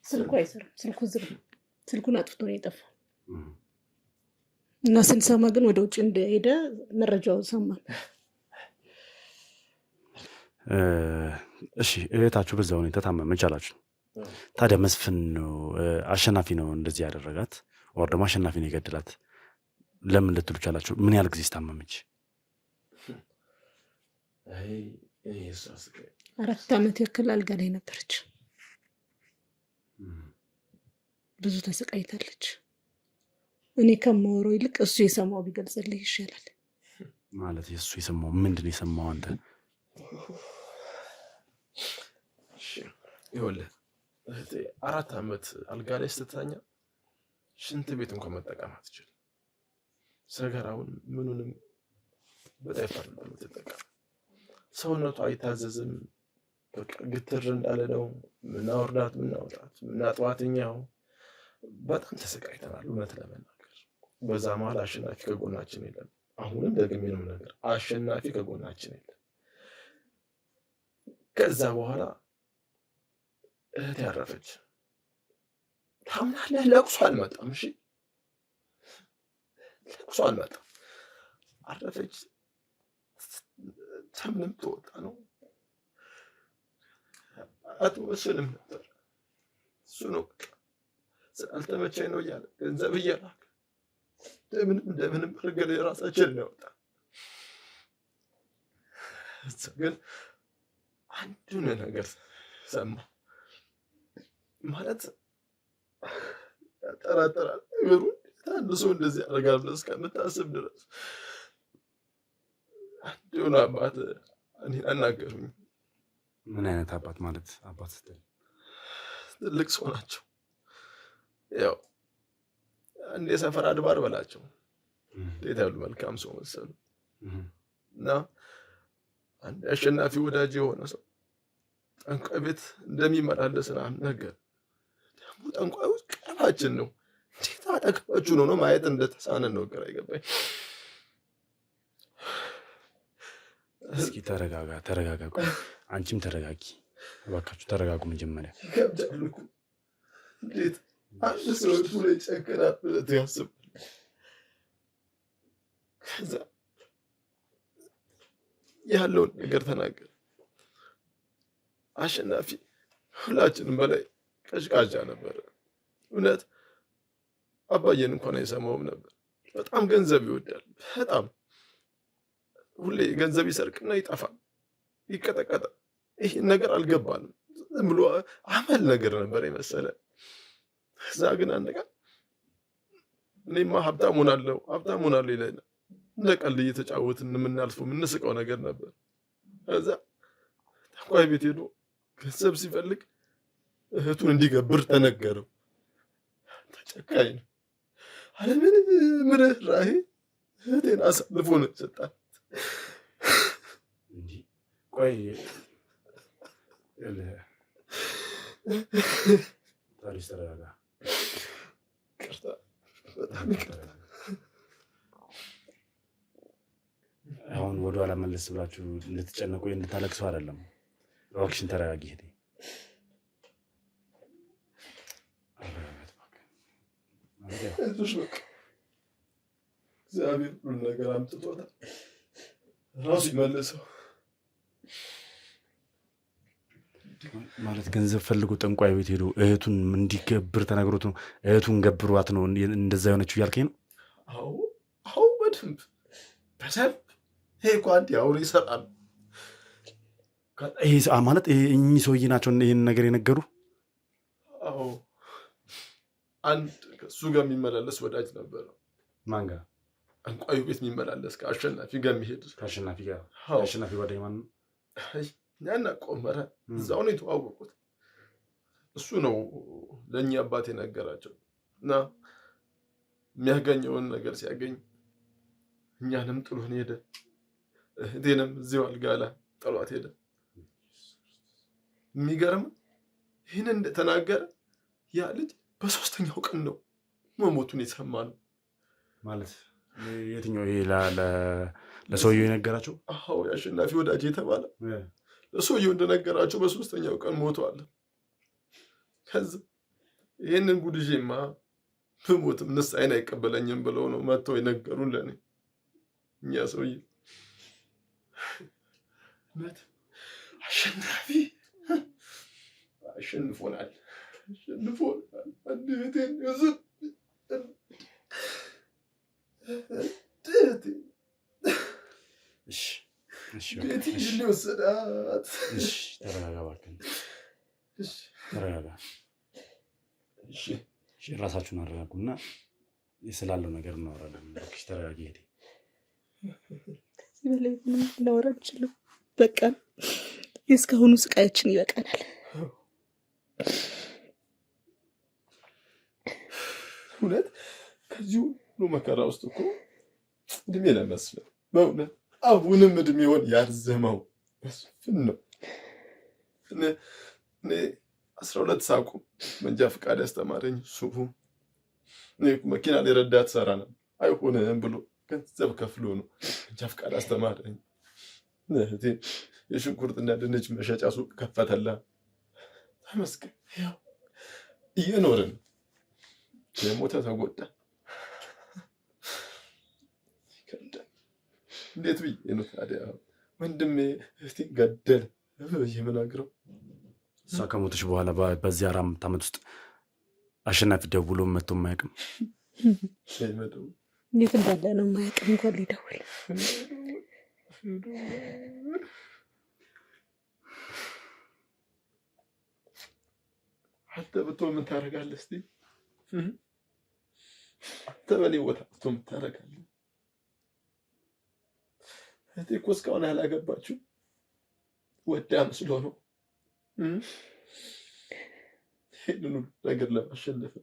ስልኩ አይሰራም። ስልኩ ዝግ ነው። ስልኩን አጥፍቶ ነው የጠፋው እና ስንሰማ ግን ወደ ውጭ እንደሄደ መረጃውን ሰማን። እሺ እህታችሁ በዛ ሁኔታ ታመመች አላችሁ። ታዲያ መስፍን ነው አሸናፊ ነው እንደዚህ ያደረጋት ወር ደግሞ አሸናፊ ነው የገደላት ለምን ልትሉ ቻላችሁ? ምን ያህል ጊዜ ታመመች? 4 ዓመት ያክል አልጋ ላይ ነበረች። ብዙ ተሰቃይታለች። እኔ ከማወራው ይልቅ እሱ የሰማው ቢገልጽልህ ይሻላል። ማለት እሱ የሰማው ምንድን ነው የሰማው? አንተ ይኸውልህ እህቴ 4 ዓመት አልጋ ላይ ስትተኛ ሽንት ቤት እንኳን መጠቀም አትችልም። ሰገራውን ምኑንም በዳይፐር ነው የምትጠቀም። ሰውነቷ አይታዘዝም። በቃ ግትር እንዳለ ነው። ምናወርዳት ምናወጣት ምናጥዋትኛው በጣም ተሰቃይተናል እውነት ለመናገር። በዛ መሀል አሸናፊ ከጎናችን የለም። አሁንም ደግሜ ነው ነገር አሸናፊ ከጎናችን የለም። ከዛ በኋላ እህት ያረፈች። ታምናለህ? ለቅሶ አልመጣም። እሺ ለቅሶ አልመጣም። አረፈች። ተምንም ተወጣ ነው። አቶ መስፍንም ነበር። እሱ ነው ስላልተመቸኝ ነው እያለ ገንዘብ እየላከ እንደምንም አድርገን የራሳችንን ያወጣ። ግን አንዱን ነገር ሰማ ማለት ያጠራጠራል። ነገሩ አንድ ሰው እንደዚህ ያደርጋል ብለህ እስከምታስብ ድረስ አንድ የሆነ አባት እኔን አናገሩኝ። ምን አይነት አባት ማለት? አባት ስትል ትልቅ ሰው ናቸው። ያው አንድ የሰፈር አድባር በላቸው። እንዴት ያሉ መልካም ሰው መሰሉ። እና አንድ አሸናፊ ወዳጅ የሆነ ሰው ጠንቋይ ቤት እንደሚመላለስ ነገር ደግሞ ጠንቋዩ ቅርባችን ነው። እንዴት አጠገባችሁ ነው ማየት እንደተሳነን ነው ግራ ይገባኝ። እስኪ ተረጋጋ። አንቺም ተረጋጊ እባካችሁ፣ ተረጋጉ። መጀመሪያ ይከብዳል እኮ እንዴት አንድ ሰው እሱ ላይ ጨክናል ብለህ ታስብ። ከዛ ያለውን ነገር ተናገር። አሸናፊ ሁላችንም በላይ ቀዥቃዣ ነበረ። እውነት አባዬን እንኳን አይሰማውም ነበር። በጣም ገንዘብ ይወዳል። በጣም ሁሌ ገንዘብ ይሰርቅና ይጠፋል፣ ይቀጠቀጣል። ይህን ነገር አልገባንም። ዝም ብሎ አመል ነገር ነበር የመሰለ። እዛ ግን አንድ ቀን እኔማ ሀብታም ሆናለሁ ይለና እንደ ቀልድ እየተጫወትን የምናልፈው የምንስቀው ነገር ነበር። ከዛ ጠንቋይ ቤት ሄዶ ገንዘብ ሲፈልግ እህቱን እንዲገብር ተነገረው። ተጨካኝ ነው። አለምንም ርህራሄ እህቴን አሳልፎ ነው የሰጣት። ቆይ ተረጋጋ። አሁን ወደኋላ መለስ ብላችሁ እንድትጨነቁ እንድታለቅሱ አይደለም። እባክሽን ተረጋጊ። ሄዴ እግዚአብሔር ሁሉ ነገር አምጥቶታል፣ ራሱ ይመልሰው። ማለት ገንዘብ ፈልጎ ጠንቋይ ቤት ሄዶ እህቱን እንዲገብር ተነግሮት ነው እህቱን ገብሯት ነው እንደዛ የሆነችው እያልከኝ ነው? አዎ በደንብ ይሄ እኮ አንድ አሁን ይሰጣል ማለት እኚህ ሰውዬ ናቸው ይህን ነገር የነገሩ? አዎ አንድ ከእሱ ጋር የሚመላለስ ወዳጅ ነበረ። ማን ጋር? ጠንቋዩ ቤት የሚመላለስ ከአሸናፊ ጋር የሚሄድ። ከአሸናፊ ጋር? አሸናፊ ጓደኛ ማን ነው? ያና ቆመረ እዛው ነው የተዋወቁት። እሱ ነው ለእኛ አባት የነገራቸው እና የሚያገኘውን ነገር ሲያገኝ እኛንም ጥሎን ሄደ። እህቴንም እዚሁ አልጋ ላይ ጥሏት ሄደ። የሚገርም ይህን እንደተናገረ ያ ልጅ በ3ኛው ቀን ነው መሞቱን የሰማነው። ማለት የትኛው? ይሄ ለሰውየው የነገራቸው? አዎ የአሸናፊ ወዳጅ የተባለ ለሰውየው እንደነገራቸው በ3ኛው ቀን ሞቷል። ከዚ ይህንን ጉድዤማ ብሞትም ንስሐዬን አይቀበለኝም ብለው ነው መጥተው የነገሩን ለእኔ። እኛ ሰውዬ አሸናፊ አሸንፎናል። አንድቴን ይዝብ ቤት ሊወሰዳት። ተረጋጋ እባክህ፣ ተረጋጋ። ራሳችሁን አረጋጉና ስላለው ነገር እናወራለን። ተረጋጊ ሄዴ። ከዚህ በላይ ምንም ላወራ አልችልም። በቃ የእስካሁኑ ስቃያችን ይበቃናል። እውነት ከዚህ ሁሉ መከራ ውስጥ እኮ እድሜ ለመስፍን በእውነት አሁንም እድሜውን ያርዘመው መስፍን ነው። እኔ 12 ሳቁ መንጃ ፈቃድ ያስተማረኝ እሱ። እኔ መኪና ላይ ረዳት ሰራ ነው አይሆንም ብሎ ገንዘብ ከፍሎ ነው መንጃ ፈቃድ አስተማረኝ። እህቴ የሽንኩርትና ድንች መሸጫ ሱቅ ከፈተላ። ተመስገን ያው እየኖርን። የሞተ ተጎዳ። እንዴት ብዬ ነው ታዲያ ወንድሜ እህቴን ገደል የምናግረው? እሷ ከሞተች በኋላ በዚህ 4 ዓመት ውስጥ አሸናፊ ደውሎ መጥቶ የማያውቅም? እንዴት እንዳለ ነው የማያውቅም። እንኳን ሊደውል አንተ ብትሆን ምን ታደርጋለህ? እስኪ አንተ በእኔ ቦታ ብትሆን ምን ታደርጋለህ? እህቴ እኮ እስካሁን ያላገባችው ወዳ መስሎ ነው። ይህንን ነገር ለማሸነፍ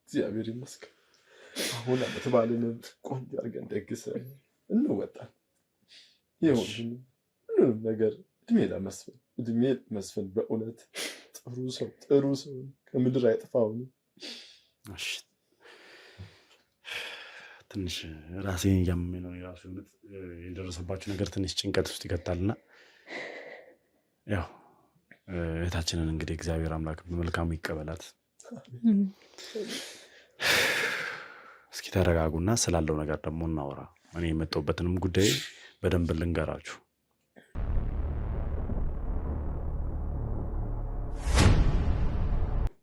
እግዚአብሔር ይመስገን አሁን ዓመት በዓልን ቆንጆ አድርገን ደግሰን እንወጣለን። ይሁን ምንም ነገር እድሜ ለመስፍን በእውነት ጥሩ ሰው ከምድር አይጥፋው። ትንሽ ራሴን እያመመኝ ነው። የራሱ የደረሰባቸው ነገር ትንሽ ጭንቀት ውስጥ ይከታልና ያው እህታችንን እንግዲህ እግዚአብሔር አምላክ በመልካሙ ይቀበላት። እስኪ ተረጋጉና ስላለው ነገር ደግሞ እናወራ። እኔ የመጣሁበትንም ጉዳይ በደንብ ልንገራችሁ።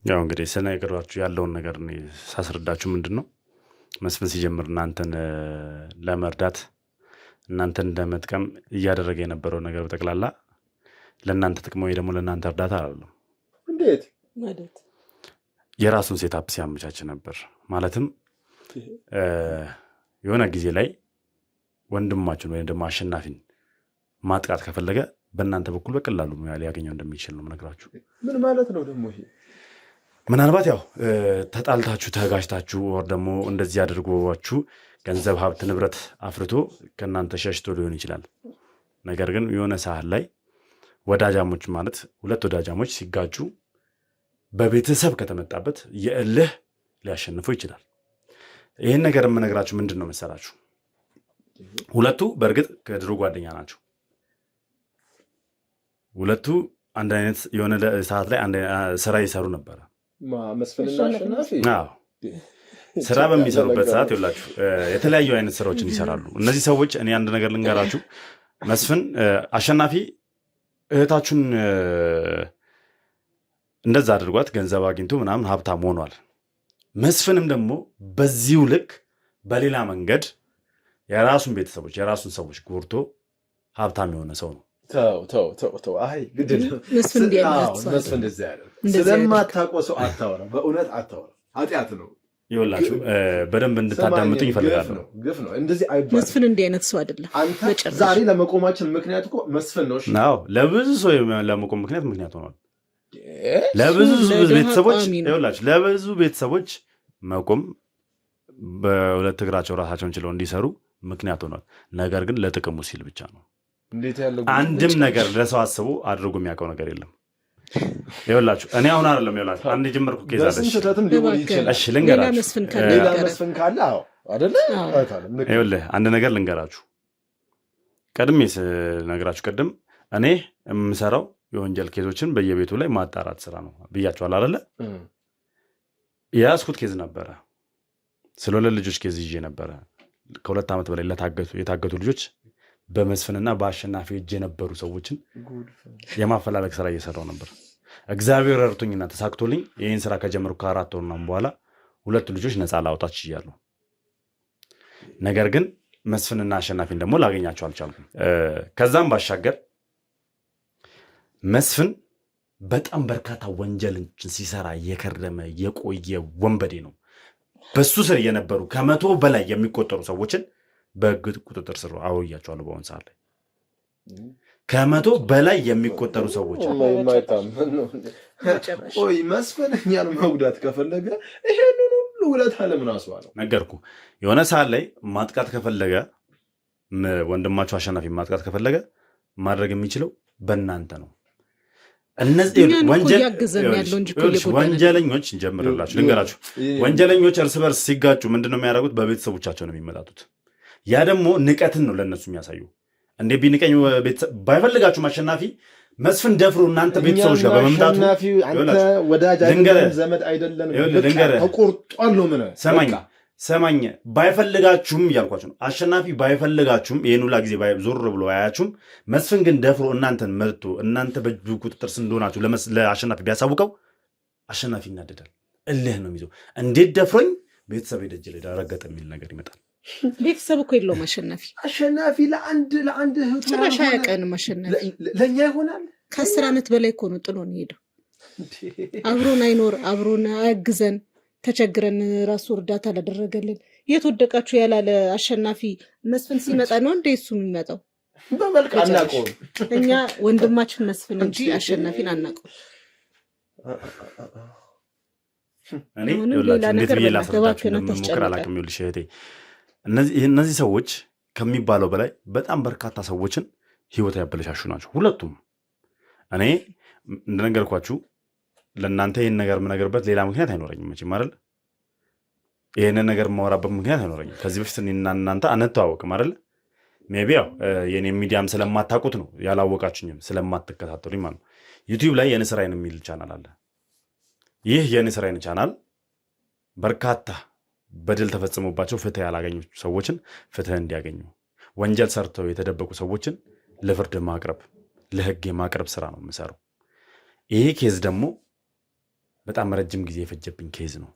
ያው እንግዲህ ስነግራችሁ ያለውን ነገር እኔ ሳስረዳችሁ ምንድን ነው መስፍን ሲጀምር እናንተን ለመርዳት እናንተን ለመጥቀም እያደረገ የነበረው ነገር በጠቅላላ ለእናንተ ጥቅም ወይ ደግሞ ለእናንተ እርዳታ አይደለም። እንዴት ማለት? የራሱን ሴታፕ ሲያመቻች ነበር። ማለትም የሆነ ጊዜ ላይ ወንድማችን ወይም ደግሞ አሸናፊን ማጥቃት ከፈለገ በእናንተ በኩል በቀላሉ ሊያገኘው እንደሚችል ነው የምነግራችሁ። ምን ማለት ነው ደግሞ ይሄ? ምናልባት ያው ተጣልታችሁ ተጋጭታችሁ ወር ደግሞ እንደዚህ አድርጎዋችሁ ገንዘብ ሀብት ንብረት አፍርቶ ከእናንተ ሸሽቶ ሊሆን ይችላል። ነገር ግን የሆነ ሰዓት ላይ ወዳጃሞች ማለት 2 ወዳጃሞች ሲጋጩ በቤተሰብ ከተመጣበት የእልህ ሊያሸንፉ ይችላል። ይህን ነገር የምነግራችሁ ምንድን ነው መሰላችሁ? ሁለቱ በእርግጥ ከድሮ ጓደኛ ናቸው። ሁለቱ አንድ አይነት የሆነ ሰዓት ላይ ስራ ይሰሩ ነበረ። መስፍንና አሸናፊ ስራ በሚሰሩበት ሰዓት ይላችሁ የተለያዩ አይነት ስራዎችን ይሰራሉ እነዚህ ሰዎች። እኔ አንድ ነገር ልንገራችሁ። መስፍን አሸናፊ እህታችሁን እንደዛ አድርጓት ገንዘብ አግኝቶ ምናምን ሀብታም ሆኗል። መስፍንም ደግሞ በዚሁ ልክ በሌላ መንገድ የራሱን ቤተሰቦች የራሱን ሰዎች ጎርቶ ሀብታም የሆነ ሰው ነው። ተው አይ ግድ መስፍን እንደዚህ ያለው ስለማታውቀው ሰው አታወራ። በእውነት አታወራ። ኃጢአት ነው። ይኸውላችሁ በደንብ እንድታዳምጡኝ ይፈልጋሉ። ግፍ ነው። እንደዚህ አይባልም። መስፍን እንዲህ አይነት ሰው አይደለም። አንተ ዛሬ ለመቆማችን ምክንያት እኮ መስፍን ነው። አዎ ለብዙ ሰው ለመቆም ምክንያት ሆኗል። ለብዙ ቤተሰቦች ይኸውላችሁ ለብዙ ቤተሰቦች መቆም በሁለት እግራቸው ራሳቸውን ችለው እንዲሰሩ ምክንያት ሆኗል። ነገር ግን ለጥቅሙ ሲል ብቻ ነው። አንድም ነገር ለሰው አስቦ አድርጎ የሚያውቀው ነገር የለም። ይኸውላችሁ እኔ አሁን አይደለም ይኸውላችሁ አንድ ጀመርኩ ኬዝ አለሽ። እሺ ልንገራችሁ። ሌላ መስፍን ካለ አዎ አይደለ ይኸውልህ አንድ ነገር ልንገራችሁ። ቀድሜ ስነግራችሁ ቅድም እኔ የምሰራው የወንጀል ኬዞችን በየቤቱ ላይ ማጣራት ስራ ነው ብያችኋል አይደለ? የያዝኩት ኬዝ ነበረ። ስለወለድ ልጆች ኬዝ ይዤ ነበረ። ከ2 ዓመት በላይ የታገቱ ልጆች በመስፍንና በአሸናፊ እጅ የነበሩ ሰዎችን የማፈላለግ ስራ እየሰራው ነበር። እግዚአብሔር ረድቶኝና ተሳክቶልኝ ይህን ስራ ከጀመርኩ ከ4 ወር በኋላ 2 ልጆች ነፃ ላውጣት ችያለሁ። ነገር ግን መስፍንና አሸናፊን ደግሞ ላገኛቸው አልቻልኩም። ከዛም ባሻገር መስፍን በጣም በርካታ ወንጀልን ሲሰራ የከረመ የቆየ ወንበዴ ነው። በሱ ስር የነበሩ ከ100 በላይ የሚቆጠሩ ሰዎችን በህግ ቁጥጥር ስር አውያቸዋለሁ። በአሁን ሰዓት ላይ ከ100 በላይ የሚቆጠሩ ሰዎች ኦይ መስፍን እኛን መጉዳት ከፈለገ ይሄንን ሁሉ ውለታ ለምን አስዋለው? ነገርኩ። የሆነ ሰዓት ላይ ማጥቃት ከፈለገ ወንድማቸው አሸናፊ ማጥቃት ከፈለገ ማድረግ የሚችለው በእናንተ ነው። እነዚህ ወንጀለኞች እንጀምርላችሁ ልንገራችሁ። ወንጀለኞች እርስ በርስ ሲጋጩ ምንድነው የሚያደርጉት? በቤተሰቦቻቸው ነው የሚመጣጡት። ያ ደግሞ ንቀትን ነው ለነሱ የሚያሳዩ። እንዴ ቢንቀኝ ባይፈልጋችሁም አሸናፊ መስፍን ደፍሮ እናንተ ቤተሰቦች ጋር በመምጣቱ አንተ ወዳጅ አይደለም ዘመድ አይደለም ተቆርጧል ነው ምን ሰማኝ ባይፈልጋችሁም እያልኳችሁ ነው። አሸናፊ ባይፈልጋችሁም ይሄን ሁላ ጊዜ ዞር ብሎ አያችሁም። መስፍን ግን ደፍሮ እናንተን መርቶ እናንተ በእጁ ቁጥጥር ስር እንደሆናችሁ ለአሸናፊ ቢያሳውቀው አሸናፊ ይናደዳል። እልህ ነው የሚይዘው። እንዴት ደፍሮኝ ቤተሰብ ደጅ ላይ ረገጠ የሚል ነገር ይመጣል። ቤተሰብ እኮ የለውም አሸናፊ ለአንድ እህቱ ጭራሽ አያውቀንም። አሸናፊ ለእኛ ይሆናል። ከ10 ዓመት በላይ እኮ ነው ጥሎን ሄደው። አብሮን አይኖር አብሮን አያግዘን ተቸግረን ራሱ እርዳታ አላደረገልን። የት ወደቃችሁ ያላለ አሸናፊ መስፍን ሲመጣ ነው እንደ እሱ የሚመጣው። በመልክ አናውቀውም እኛ ወንድማችን መስፍን እንጂ አሸናፊን አናውቀውም። እኔ እንዴት ብዬ ላስረዳችሁ እንደምሞክር አላውቅም። ይኸውልሽ እህቴ እነዚህ ሰዎች ከሚባለው በላይ በጣም በርካታ ሰዎችን ህይወት ያበለሻሹ ናቸው ሁለቱም። እኔ እንደነገርኳችሁ ለእናንተ ይህን ነገር የምነገርበት ሌላ ምክንያት አይኖረኝም መቼም አይደል? ይህንን ነገር የማወራበት ምክንያት አይኖረኝም። ከዚህ በፊት እናንተ አንተዋወቅም አይደል? ሜቢ ያው የኔ ሚዲያም ስለማታውቁት ነው ያላወቃችሁኝም ስለማትከታተሉኝ ማለት ነው። ዩቲዩብ ላይ የንስር አይን የሚል ቻናል አለ። ይህ የንስር አይን ቻናል በርካታ በደል ተፈጽሞባቸው ፍትህ ያላገኙ ሰዎችን ፍትህ እንዲያገኙ፣ ወንጀል ሰርተው የተደበቁ ሰዎችን ለፍርድ ማቅረብ ለህግ የማቅረብ ስራ ነው የምሰራው። ይሄ ኬዝ ደግሞ በጣም ረጅም ጊዜ የፈጀብኝ ኬዝ ነው።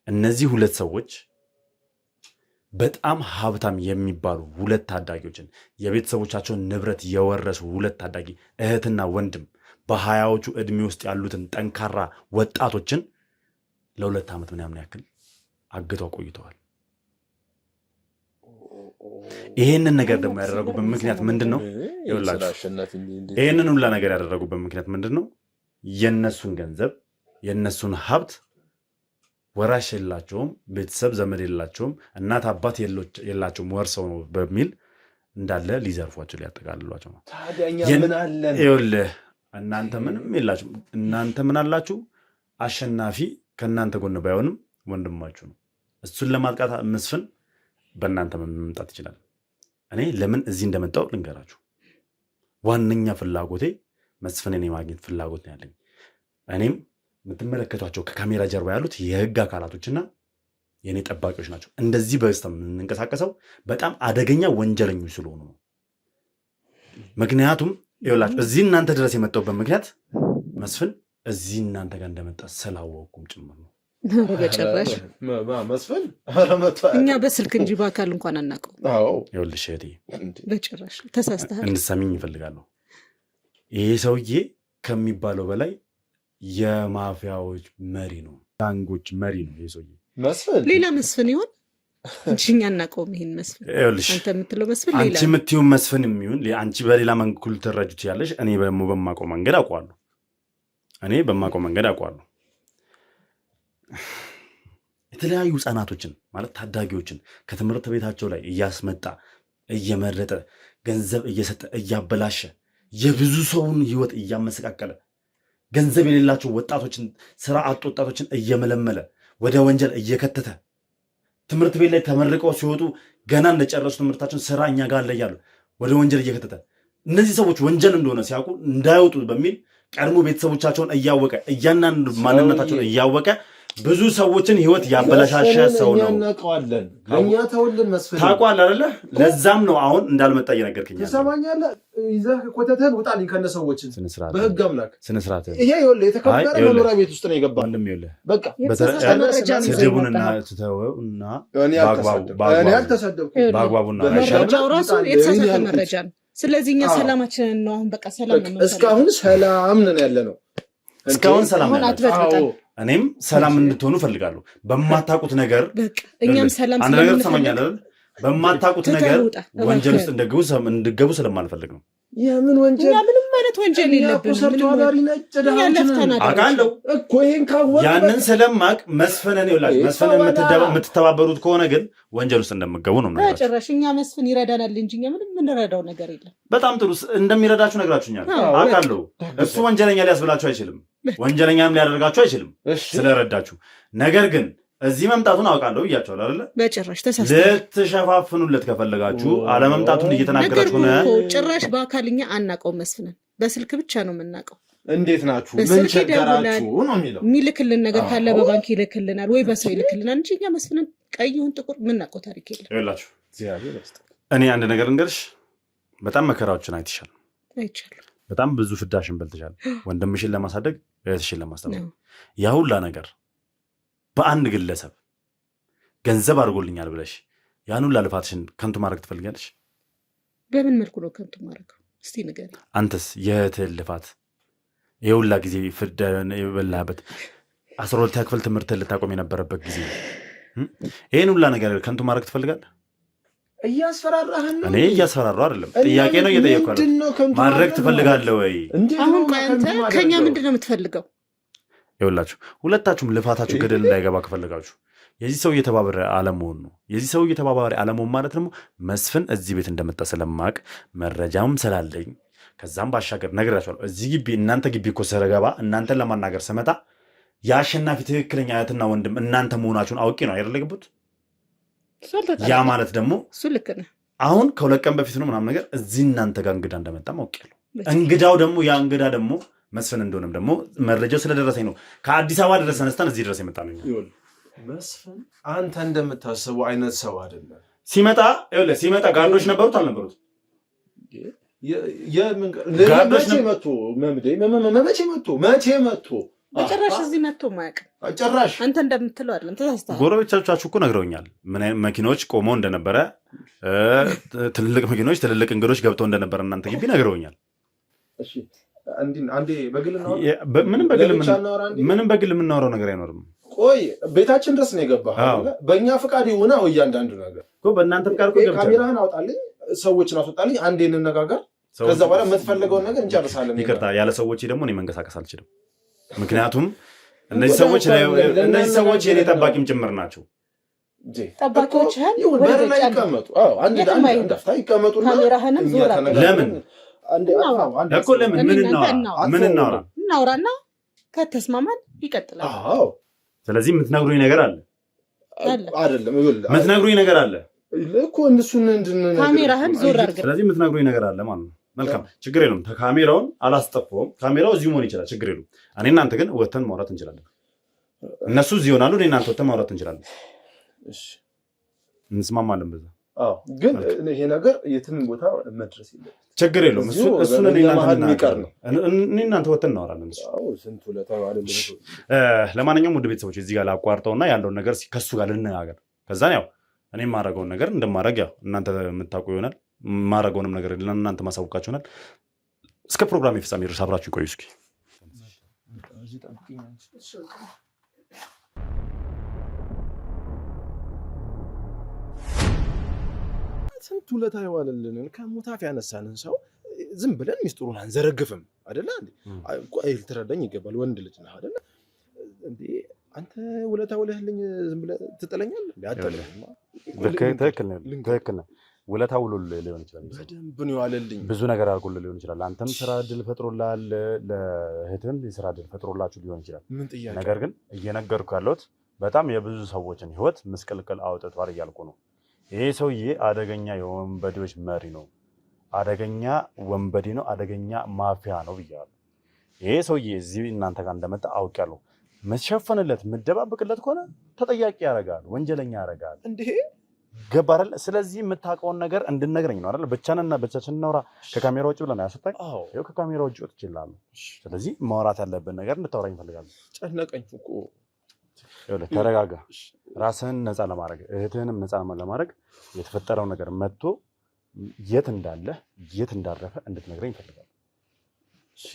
እነዚህ 2 ሰዎች በጣም ሀብታም የሚባሉ 2 ታዳጊዎችን የቤተሰቦቻቸውን ንብረት የወረሱ 2 ታዳጊ እህትና ወንድም በ20ዎቹ ዕድሜ ውስጥ ያሉትን ጠንካራ ወጣቶችን ለ2 ዓመት ምናምን ያክል አግተው ቆይተዋል። ይሄንን ነገር ደግሞ ያደረጉበት ምክንያት ምንድነው? ይኸውላችሁ ይሄንን ሁላ ነገር ያደረጉበት ምክንያት ምንድነው? የነሱን ገንዘብ የነሱን ሀብት ወራሽ የላቸውም፣ ቤተሰብ ዘመድ የላቸውም፣ እናት አባት የላቸውም፣ ወርሰው ነው በሚል እንዳለ ሊዘርፏቸው ሊያጠቃልሏቸው ነው። ታዲያኛ ምን አለን? ይኸውልህ እናንተ ምንም የላችሁ። እናንተ ምን አላችሁ? አሸናፊ ከእናንተ ጎን ባይሆንም ወንድማችሁ ነው። እሱን ለማጥቃት መስፍን በእናንተ መምጣት ይችላል። እኔ ለምን እዚህ እንደመጣው ልንገራችሁ። ዋነኛ ፍላጎቴ መስፍንን የማግኘት ፍላጎት ነው ያለኝ። እኔም የምትመለከቷቸው ከካሜራ ጀርባ ያሉት የህግ አካላቶችና የእኔ ጠባቂዎች ናቸው። እንደዚህ በስተ የምንንቀሳቀሰው በጣም አደገኛ ወንጀለኞች ስለሆኑ ነው። ምክንያቱም ይኸውላችሁ እዚህ እናንተ ድረስ የመጣሁበት ምክንያት መስፍን እዚህ እናንተ ጋር እንደመጣ ስላወቅኩም ጭምር ነው። በጭራሽ መስፍን እኛ በስልክ እንጂ በአካል እንኳን አናውቀው። ይኸውልሽ እህቴ በጭራሽ ተሳስተሃል። እንድትሰሚኝ እፈልጋለሁ። ይሄ ሰውዬ ከሚባለው በላይ የማፊያዎች መሪ ነው፣ ጋንጎች መሪ ነው። ይሄ ሰውዬ መስፍን ሌላ መስፍን ይሆን እንጂ እኛ አናውቀውም። ይሄን መስፍን አንተ የምትለው መስፍን ሌላ፣ አንቺ የምትይው መስፍን የሚሆን አንቺ በሌላ መንኩል ትረጁት ያለሽ፣ እኔ ደግሞ በማውቀው መንገድ አውቀዋለሁ። የተለያዩ ህፃናቶችን ማለት ታዳጊዎችን ከትምህርት ቤታቸው ላይ እያስመጣ እየመረጠ ገንዘብ እየሰጠ እያበላሸ የብዙ ሰውን ህይወት እያመሰቃቀለ ገንዘብ የሌላቸው ወጣቶችን ስራ አጥ ወጣቶችን እየመለመለ ወደ ወንጀል እየከተተ ትምህርት ቤት ላይ ተመርቀው ሲወጡ ገና እንደጨረሱ ትምህርታቸውን ስራ እኛ ጋር አለ እያሉ ወደ ወንጀል እየከተተ እነዚህ ሰዎች ወንጀል እንደሆነ ሲያውቁ እንዳይወጡ በሚል ቀድሞ ቤተሰቦቻቸውን እያወቀ እያንዳንዱ ማንነታቸውን እያወቀ ብዙ ሰዎችን ህይወት ያበላሻሸ ሰው ነው። እናውቀዋለን። ለኛ ተወልን መስፈን ታውቃለህ አይደለ? ለዛም ነው አሁን እንዳልመጣ እየነገርከኝ ያለው። ትሰማኛለህ? ይዘህ ኮተተን ውጣልኝ ከነሰዎችን በህግ አምላክ ስነ ስርዓት። ይሄ ይኸውልህ የተከበረ መኖሪያ ቤት ውስጥ ነው የገባው። ወንድም ይኸውልህ በቃ ስድቡንና ትተውና በአግባቡና መረጃው ራሱ የተሳሳተ መረጃ ነው። ስለዚህ እኛ ሰላማችንን ነው አሁን በቃ ሰላም ነው። እስካሁን ሰላም ነን ያለ ነው። እስካሁን ሰላም ነን። እኔም ሰላም እንድትሆኑ ፈልጋለሁ። በማታውቁት ነገር እኛም ሰላም አንድ ነገር ትሰማኛለህ? በማታውቁት ነገር ወንጀል ውስጥ እንድገቡ ስለማልፈልግ ነው። የምን ወንጀል? እኛ ምንም አይነት ወንጀል የለብንም። አውቃለሁ እኮ ይሄን ካወቅ ያንን ስለማቅ መስፍንን ይውላል። መስፍንን የምትተባበሩት ከሆነ ግን ወንጀል ውስጥ እንደምገቡ ነው ማለት ነው። ጭራሽ እኛ መስፍን ይረዳናል እንጂ እኛ ምንም የምንረዳው ነገር የለም። በጣም ጥሩ እንደሚረዳችሁ ነግራችሁኛል። አውቃለሁ እሱ ወንጀለኛ ሊያስብላችሁ አይችልም፣ ወንጀለኛም ሊያደርጋችሁ አይችልም ስለረዳችሁ። ነገር ግን እዚህ መምጣቱን አውቃለሁ ብያቸዋል አይደለ? በጭራሽ ተሳስተናል። ልትሸፋፍኑለት ከፈለጋችሁ አለመምጣቱን እየተናገራችሁ ነው። ጭራሽ በአካልኛ አናውቀውም። መስፍንን በስልክ ብቻ ነው የምናውቀው። እንዴት ናችሁ? ምን ቸገራችሁ ነው የሚለው። የሚልክልን ነገር ካለ በባንክ ይልክልናል ወይ በሰው ይልክልናል እንጂ እኛ መስፍንን ቀይሁን ጥቁር የምናውቀው ታሪክ የለም። ይኸውላችሁ እኔ አንድ ነገር እንገርሽ፣ በጣም መከራዎችን አይተሻል። በጣም ብዙ ፍዳሽን በልተሻል። ወንድምሽን ለማሳደግ እህትሽን ለማስተማር ያ ሁላ ነገር በአንድ ግለሰብ ገንዘብ አድርጎልኛል ብለሽ ያን ሁላ ልፋትሽን ከንቱ ማድረግ ትፈልጋለሽ? በምን መልኩ ነው ከንቱ ማድረግ? እስቲ ንገሪኝ። አንተስ የእህትህን ልፋት የሁላ ጊዜ ፍዳ የበላህበት 12ኛ ክፍል ትምህርትህን ልታቆም የነበረበት ጊዜ ይህን ሁላ ነገር ከንቱ ማድረግ ትፈልጋለህ? እያስፈራራህን ነው። እኔ እያስፈራራሁ አይደለም፣ ጥያቄ ነው እየጠየቅኩ አይደል። ማድረግ ትፈልጋለህ ወይ? አሁን አንተ ከኛ ምንድን ነው የምትፈልገው? ይኸውላችሁ ሁለታችሁም ልፋታችሁ ገደል እንዳይገባ ከፈለጋችሁ የዚህ ሰው እየተባበረ አለመሆን ነው። የዚህ ሰው እየተባባሪ አለመሆን ማለት ደግሞ መስፍን እዚህ ቤት እንደመጣ ስለማቅ መረጃም ስላለኝ ከዛም ባሻገር ነግራችኋለሁ። እዚህ ግቢ እናንተ ግቢ እኮ ስገባ እናንተን ለማናገር ስመጣ የአሸናፊ ትክክለኛ አያትና ወንድም እናንተ መሆናችሁን አውቄ ነው አይደለግቡት። ያ ማለት ደግሞ አሁን ከሁለት ቀን በፊት ነው ምናምን ነገር እዚህ እናንተ ጋር እንግዳ እንደመጣ አውቄያለሁ። እንግዳው ደግሞ ያ እንግዳ ደግሞ መስፍን እንደሆነም ደግሞ መረጃው ስለደረሰኝ ነው ከአዲስ አበባ ድረስ ተነስተን እዚህ ድረስ የመጣ ነው። መስፍን አንተ እንደምታስበው አይነት ሰው አይደለም። ሲመጣ ጋርዶች ነበሩት አልነበሩት? መቼ መጥቶ በጭራሽ እዚህ መጥቶ ማያውቅም። ጭራሽ አንተ እንደምትለው አይደለም። ተሳስተሃል። ጎረቤቶቻችሁ እኮ ነግረውኛል ምን መኪኖች ቆመው እንደነበረ፣ ትልልቅ መኪኖች ትልልቅ እንግዶች ገብተው እንደነበረ እናንተ ግቢ ነግረውኛል። እሺ አንዴ በግል ነው ምንም በግል የምናወራው ነገር አይኖርም። ቆይ ቤታችን ድረስ ነው የገባኸው። በእኛ ፍቃድ ይሁን እያንዳንዱ ነገር እኮ በእናንተ ፍቃድ እኮ ገብቻለሁ። ካሜራህን አውጣልኝ፣ ሰዎችን አስወጣልኝ፣ አንዴ እንነጋገር፣ ከዛ በኋላ የምትፈልገውን ነገር እንጨርሳለን። ይቅርታ ያለ ሰዎች ደግሞ እኔ መንቀሳቀስ አልችልም። ምክንያቱም እነዚህ ሰዎች የኔ ጠባቂም ጭምር ናቸው። ጠባቂዎችህን በር ላይ ይቀመጡ፣ አንድ አፍታ ይቀመጡና ካሜራህንም ዞር ለምን እኮ ለምን ምን እናውራና ከተስማማን ይቀጥላል። ስለዚህ የምትነግሩኝ ነገር አለ አይደለም? የምትነግሩኝ ነገር አለ እኮ እነሱን እንድንነግር ካሜራህን ዞር አድርገህ። ስለዚህ የምትነግሩኝ ነገር አለ ማለት ነው። መልካም ችግር የለውም። ካሜራውን አላስጠፋውም። ካሜራው እዚሁ መሆን ይችላል፣ ችግር የለውም። እኔ እናንተ ግን ወተን ማውራት እንችላለን። እነሱ እዚህ ይሆናሉ፣ እኔ እናንተ ወተን ማውራት እንችላለን። እሺ እንስማማለን በዛ። ግን ይሄ ነገር የትም ቦታ መድረስ የለም። ችግር የለውም። እሱን እኔ እናንተ ወተን እናወራለን። ለማንኛውም ውድ ቤተሰቦች እዚህ ጋር ላቋርጠውና ያለውን ነገር ከሱ ጋር ልነጋገር። ከዛን ያው እኔ የማደርገውን ነገር እንደማደርግ ያው እናንተ የምታውቁ ይሆናል። ማረገውንም ነገር ለእናንተ ማሳውቃችሁ ይሆናል። እስከ ፕሮግራም ፍጻሜ ድረስ አብራችሁ ቆዩ። እስኪ ስንት ውለታ የዋለልንን ከሞታፍ ያነሳንን ሰው ዝም ብለን ሚስጥሩን አንዘረግፍም አይደለ እንዴ? ቆይ ልትረዳኝ ይገባል። ወንድ ልጅ ነህ አይደለ እንዴ? አንተ ውለታ ውለህልኝ ዝም ብለህ ትጥለኛለህ? ትክክል ነው። ውለታ ውሎልህ ሊሆን ይችላል። በደንብ ነው ያለልኝ። ብዙ ነገር አድርጎልህ ሊሆን ይችላል። አንተም ስራ እድል ፈጥሮልሃል፣ ለእህትም የስራ እድል ፈጥሮላችሁ ሊሆን ይችላል። ምን ጥያቄ? ነገር ግን እየነገርኩ ያለሁት በጣም የብዙ ሰዎችን ህይወት ምስቅልቅል አውጥቷል እያልኩ ነው። ይሄ ሰውዬ አደገኛ የወንበዴዎች መሪ ነው፣ አደገኛ ወንበዴ ነው፣ አደገኛ ማፊያ ነው ብያለሁ። ይሄ ሰውዬ እዚህ እናንተ ጋር እንደመጣ አውቄያለሁ። መሸፈንለት ምደባብቅለት ከሆነ ተጠያቂ ያደርጋል፣ ወንጀለኛ ያደርጋል። እንዴ ገባ አይደል? ስለዚህ የምታውቀውን ነገር እንድነግረኝ ነው አይደል? ብቻችን እናውራ። ከካሜራ ውጭ ብለህ ያስወጣኝ። ይኸው ከካሜራ ውጭ ወጥቼ እላለሁ። ስለዚህ ማውራት ያለብን ነገር እንድታወራኝ እፈልጋለሁ። ጨነቀኝ እኮ። ይኸውልህ ተረጋጋ። ራስህን ነፃ ለማድረግ እህትህንም ነፃ ለማድረግ የተፈጠረው ነገር መጥቶ የት እንዳለ የት እንዳረፈ እንድትነግረኝ እፈልጋለሁ። እሺ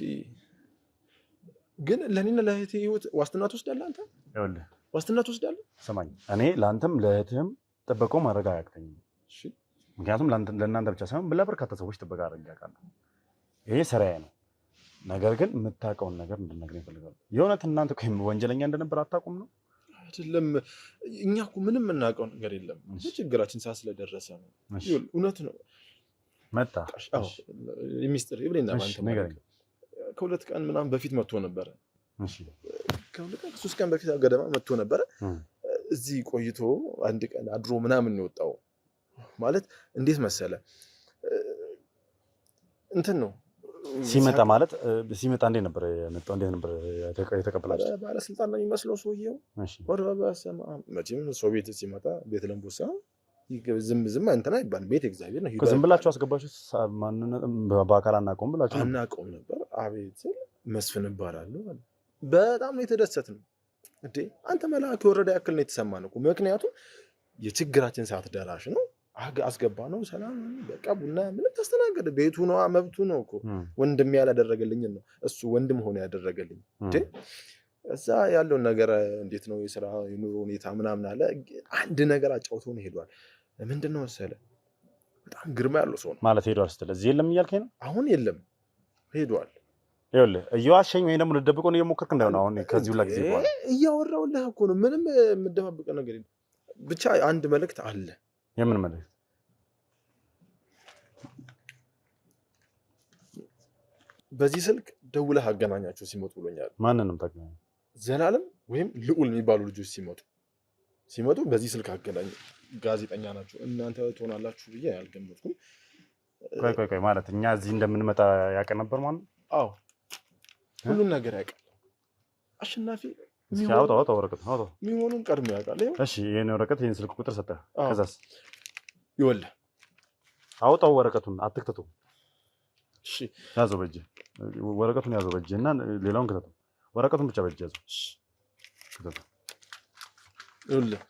ግን ለእኔና ለእህቴ ህይወት ዋስትና ትወስዳለህ አንተ? ይኸውልህ ዋስትና ትወስዳለህ? ስማኝ፣ እኔ ለአንተም ለእህትህም ጥበቃው ማድረግ አያቅተኝም። ምክንያቱም ለእናንተ ብቻ ሳይሆን ለበርካታ ሰዎች ጥበቃ አድርጌ አውቃለሁ። ይሄ ስራዬ ነው። ነገር ግን የምታውቀውን ነገር እንድትነግረኝ እፈልጋለሁ። የእውነት እናንተ ወንጀለኛ እንደነበር አታውቁም ነው? አይደለም፣ እኛ እኮ ምንም የምናውቀው ነገር የለም። ችግራችን ስለደረሰ ነው። እውነት ነው። መጣ ሚስጥር ይብለና ማለት ከሁለት ቀን ምናምን በፊት መጥቶ ነበረ። ከሁለት ቀን ከሶስት ቀን በፊት ገደማ መጥቶ ነበረ። እዚህ ቆይቶ አንድ ቀን አድሮ ምናምን ነው የወጣው። ማለት እንዴት መሰለ እንትን ነው ሲመጣ ማለት ሲመጣ እንዴት ነበር የመጣው? እንዴት ነበር የተቀበላችሁ? ባለስልጣን ነው የሚመስለው ሰውየው። መቼም ሰው ቤት ሲመጣ ቤት ለምቦሳ ዝም እንትን አይባልም። ቤት እግዚአብሔር ነው። ዝም ብላችሁ አስገባችሁ? በአካል አናውቀውም ብላችሁ? አናውቀውም ነበር። አቤት መስፍን እባላለሁ። በጣም ነው የተደሰትነው። እንዴ አንተ መልአክ የወረደ ያክል ነው የተሰማን እኮ። ምክንያቱም የችግራችን ሰዓት ደራሽ ነው። አስገባ ነው። ሰላም በቃ ቡና ምንም ተስተናገደ። ቤቱ ነው፣ መብቱ ነው እኮ። ወንድም ያላደረገልኝ ነው እሱ ወንድም ሆነ ያደረገልኝ። እንዴ እዛ ያለውን ነገር እንዴት ነው የሥራ የኑሮ ሁኔታ ምናምን አለ። አንድ ነገር አጫውቶ ነው ሄዷል። ምንድነው መሰለህ በጣም ግርማ ያለው ሰው ነው ማለት። ሄዷል ስትል እዚህ የለም እያልከኝ ነው? አሁን የለም ሄዷል። ይኸውልህ እየዋሸኝ ወይ ደግሞ ልደብቀው ነው እየሞከርክ እንደሆነ አሁን ከዚህ ሁላ ጊዜ በኋላ እያወራሁልህ እኮ ነው። ምንም የምደባብቀው ነገር የለም። ብቻ አንድ መልእክት አለ። የምን መልእክት? በዚህ ስልክ ደውለህ አገናኛቸው ሲመጡ ብሎኛል። ማንንም ታገናኝ? ዘላለም ወይም ልዑል የሚባሉ ልጆች ሲመጡ በዚህ ስልክ አገናኝ። ጋዜጠኛ ናቸው እናንተ ትሆናላችሁ ብዬ አልገመትኩም። ቆይ ማለት እኛ እዚህ እንደምንመጣ ያውቅ ነበር ማለት? አዎ ሁሉን ነገር ያውቃል። አሸናፊ አውጣው ወረቀት አውጣው የሚሆኑን ቀድሞ ያውቃል። እሺ ይሄን ወረቀት ይሄን ስልክ ቁጥር ሰጠህ። ከዛስ? ይኸውልህ አውጣው ወረቀቱን አትክተቱ። እሺ ያዘው በእጅህ ወረቀቱን ያዘው በእጅህ እና ሌላውን ክተተው። ወረቀቱን ብቻ በእጅህ ያዘው ክተተው። ይኸውልህ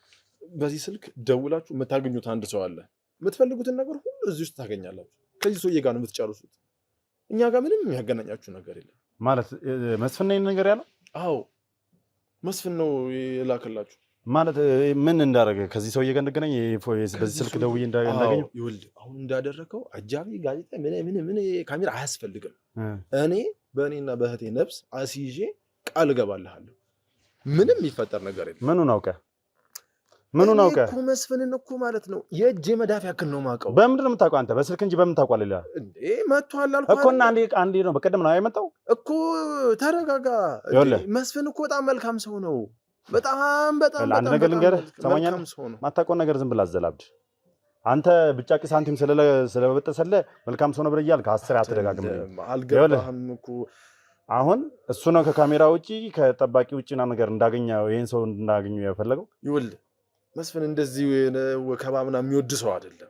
በዚህ ስልክ ደውላችሁ የምታገኙት አንድ ሰው አለ። የምትፈልጉትን ነገር ሁሉ እዚህ ውስጥ ታገኛላችሁ። ከዚህ ሰውዬ ጋር ነው የምትጨርሱት። እኛ ጋር ምንም የሚያገናኛችሁ ነገር የለም። ማለት መስፍን ነው ነገር ያለው? አዎ መስፍን ነው የላከላችሁ። ማለት ምን እንዳደረገ ከዚህ ሰውዬ ጋር እንደገናኝ በዚህ ስልክ ደውዬ እንዳገኘው? ይኸውልህ አሁን እንዳደረከው አጃቢ ጋዜጣ ምን ካሜራ አያስፈልግም። እኔ በእኔና በእህቴ ነፍስ አስይዤ ቃል እገባልሃለሁ። ምንም የሚፈጠር ነገር የለም። ምኑን አውቀህ እኮ መስፍንን እኮ ማለት ነው የእጄ መዳፍ ያክል ነው የማውቀው። በምንድን ነው የምታውቀው አንተ? በስልክ እንጂ በምን ታውቃለህ? ሌላ እንዴ መጥቷል አልኩህ እኮ እና አንዴ ነው በቀደም ነው የመጣው እኮ። ተረጋጋ። መስፍን እኮ በጣም መልካም ሰው ነው። በጣም አንድ ነገር ልንገርህ፣ ሰማኛለህ? ማታውቀውን ነገር ዝም ብለህ አዘላብድ። አንተ ብጫቂ ሳንቲም ስለበጠሰልህ መልካም ሰው ነው ብለህ እያልክ 10 አትደጋግም። አልገባህም እኮ አሁን እሱ ነው ከካሜራ ውጪ ከጠባቂ ውጪ እና ነገር እንዳገኘው ይሄን ሰው እንዳገኘው የፈለገው። ይኸውልህ መስፍን እንደዚህ ወከባ ምናምን የሚወድ ሰው አይደለም።